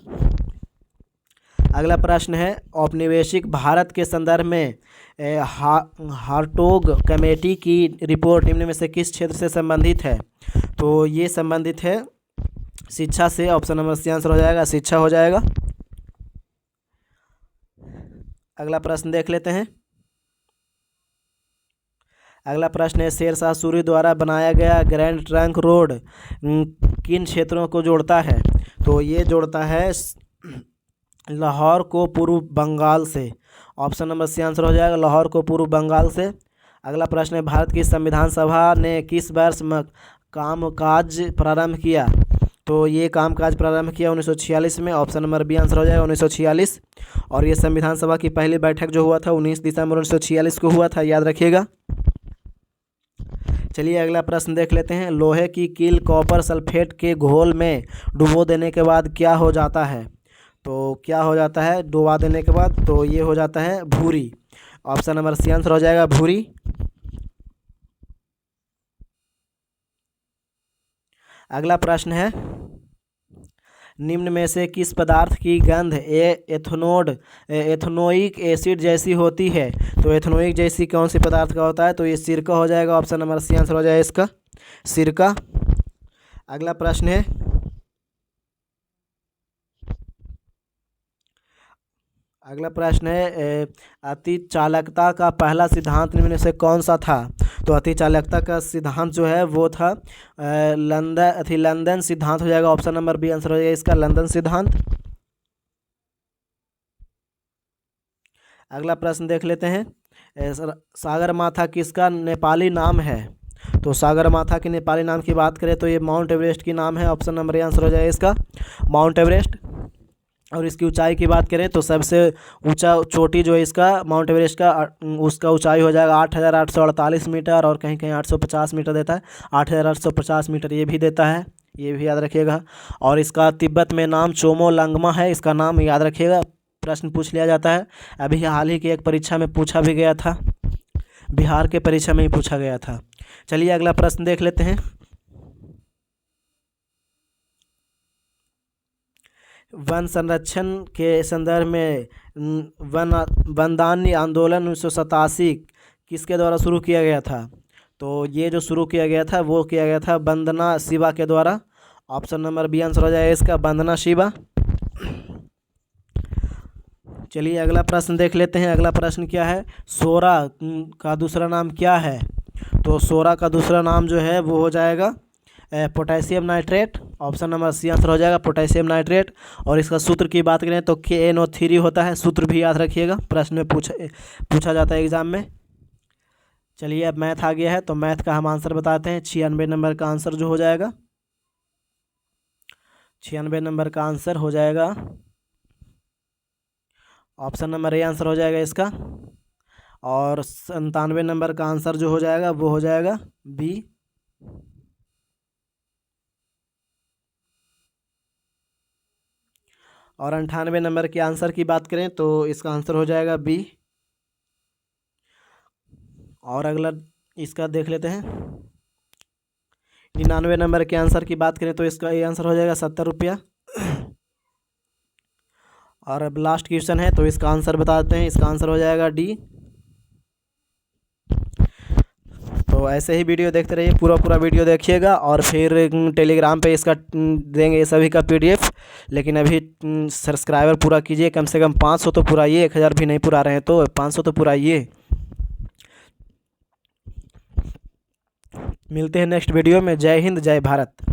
अगला प्रश्न है, औपनिवेशिक भारत के संदर्भ में हार्टोग कमेटी की रिपोर्ट निम्न में से किस क्षेत्र से संबंधित है? तो ये संबंधित है शिक्षा से। ऑप्शन नंबर सी आंसर हो जाएगा, शिक्षा हो जाएगा। अगला प्रश्न देख लेते हैं। अगला प्रश्न है, शेर शाह सूरी द्वारा बनाया गया ग्रैंड ट्रंक रोड किन क्षेत्रों को जोड़ता है? तो ये जोड़ता है लाहौर को पूर्व बंगाल से। ऑप्शन नंबर सी आंसर हो जाएगा, लाहौर को पूर्व बंगाल से। अगला प्रश्न है, भारत की संविधान सभा ने किस वर्ष कामकाज प्रारंभ किया? तो ये कामकाज प्रारंभ किया 1946 में। ऑप्शन नंबर बी आंसर हो जाएगा 1946। और ये संविधान सभा की पहली बैठक जो हुआ था 19 दिसंबर 1946 को हुआ था, याद रखिएगा। चलिए अगला प्रश्न देख लेते हैं। लोहे की कील कॉपर सल्फेट के घोल में डुबो देने के बाद क्या हो जाता है? तो क्या हो जाता है डुबा देने के बाद? तो ये हो जाता है भूरी। ऑप्शन नंबर सी आंसर हो जाएगा, भूरी। अगला प्रश्न है, निम्न में से किस पदार्थ की गंध एथनोइक एसिड जैसी होती है? तो एथनोइक जैसी कौन सी पदार्थ का होता है? तो ये सिरका हो जाएगा। ऑप्शन नंबर सी आंसर हो जाएगा इसका, सिरका। अगला प्रश्न है, अति चालकता का पहला सिद्धांत निम्न में से कौन सा था? तो अति चालकता का सिद्धांत जो है वो था लंदन सिद्धांत हो जाएगा। ऑप्शन नंबर बी आंसर हो जाएगा इसका, लंदन सिद्धांत। अगला प्रश्न देख लेते हैं। सागरमाथा किसका नेपाली नाम है? तो सागरमाथा के नेपाली नाम की बात करें तो ये माउंट एवरेस्ट की नाम है। ऑप्शन नंबर ए आंसर हो जाएगा इसका, माउंट एवरेस्ट। और इसकी ऊंचाई की बात करें तो सबसे ऊंचा चोटी जो है इसका माउंट एवरेस्ट का, उसका ऊंचाई हो जाएगा 8,848 मीटर, और कहीं कहीं 850 मीटर देता है। 8,850 मीटर ये भी देता है, ये भी याद रखिएगा। और इसका तिब्बत में नाम चोमो लंगमा है, इसका नाम याद रखिएगा, प्रश्न पूछ लिया जाता है। अभी हाल ही की एक परीक्षा में पूछा भी गया था, बिहार के परीक्षा में ही पूछा गया था। चलिए अगला प्रश्न देख लेते हैं। वन संरक्षण के संदर्भ में वनदानी आंदोलन 1987 किसके द्वारा शुरू किया गया था? तो ये जो शुरू किया गया था वो किया गया था वंदना शिवा के द्वारा। ऑप्शन नंबर बी आंसर हो जाएगा इसका, वंदना शिवा। चलिए अगला प्रश्न देख लेते हैं। अगला प्रश्न क्या है, सोरा का दूसरा नाम क्या है? तो सोरा का दूसरा नाम जो है वो हो जाएगा potassium nitrate. Option number C answer हो जाएगा, पोटेशियम नाइट्रेट। और इसका सूत्र की बात करें तो KNO3 होता है, सूत्र भी याद रखिएगा, प्रश्न में पूछा जाता है एग्जाम में। चलिए अब मैथ आ गया है तो मैथ का हम आंसर बताते हैं। 96 नंबर का आंसर जो हो जाएगा, 96 नंबर का आंसर हो जाएगा ऑप्शन नंबर ए आंसर हो जाएगा इसका। और 97 नंबर का आंसर जो हो जाएगा वो हो जाएगा बी। और 98 नंबर के आंसर की बात करें तो इसका आंसर हो जाएगा बी। और अगला इसका देख लेते हैं। 99 नंबर के आंसर की बात करें तो इसका ये आंसर हो जाएगा 70 रुपया। और अब लास्ट क्वेश्चन है तो इसका आंसर बताते हैं, इसका आंसर हो जाएगा डी। तो ऐसे ही वीडियो देखते रहिए, पूरा वीडियो देखिएगा। और फिर टेलीग्राम पे इसका देंगे सभी का PDF। लेकिन अभी सब्सक्राइबर पूरा कीजिए, कम से कम 500 तो पुराइए, 1000 भी नहीं पुरा रहे हैं तो 500 तो पुराइए। मिलते हैं नेक्स्ट वीडियो में। जय हिंद, जय भारत।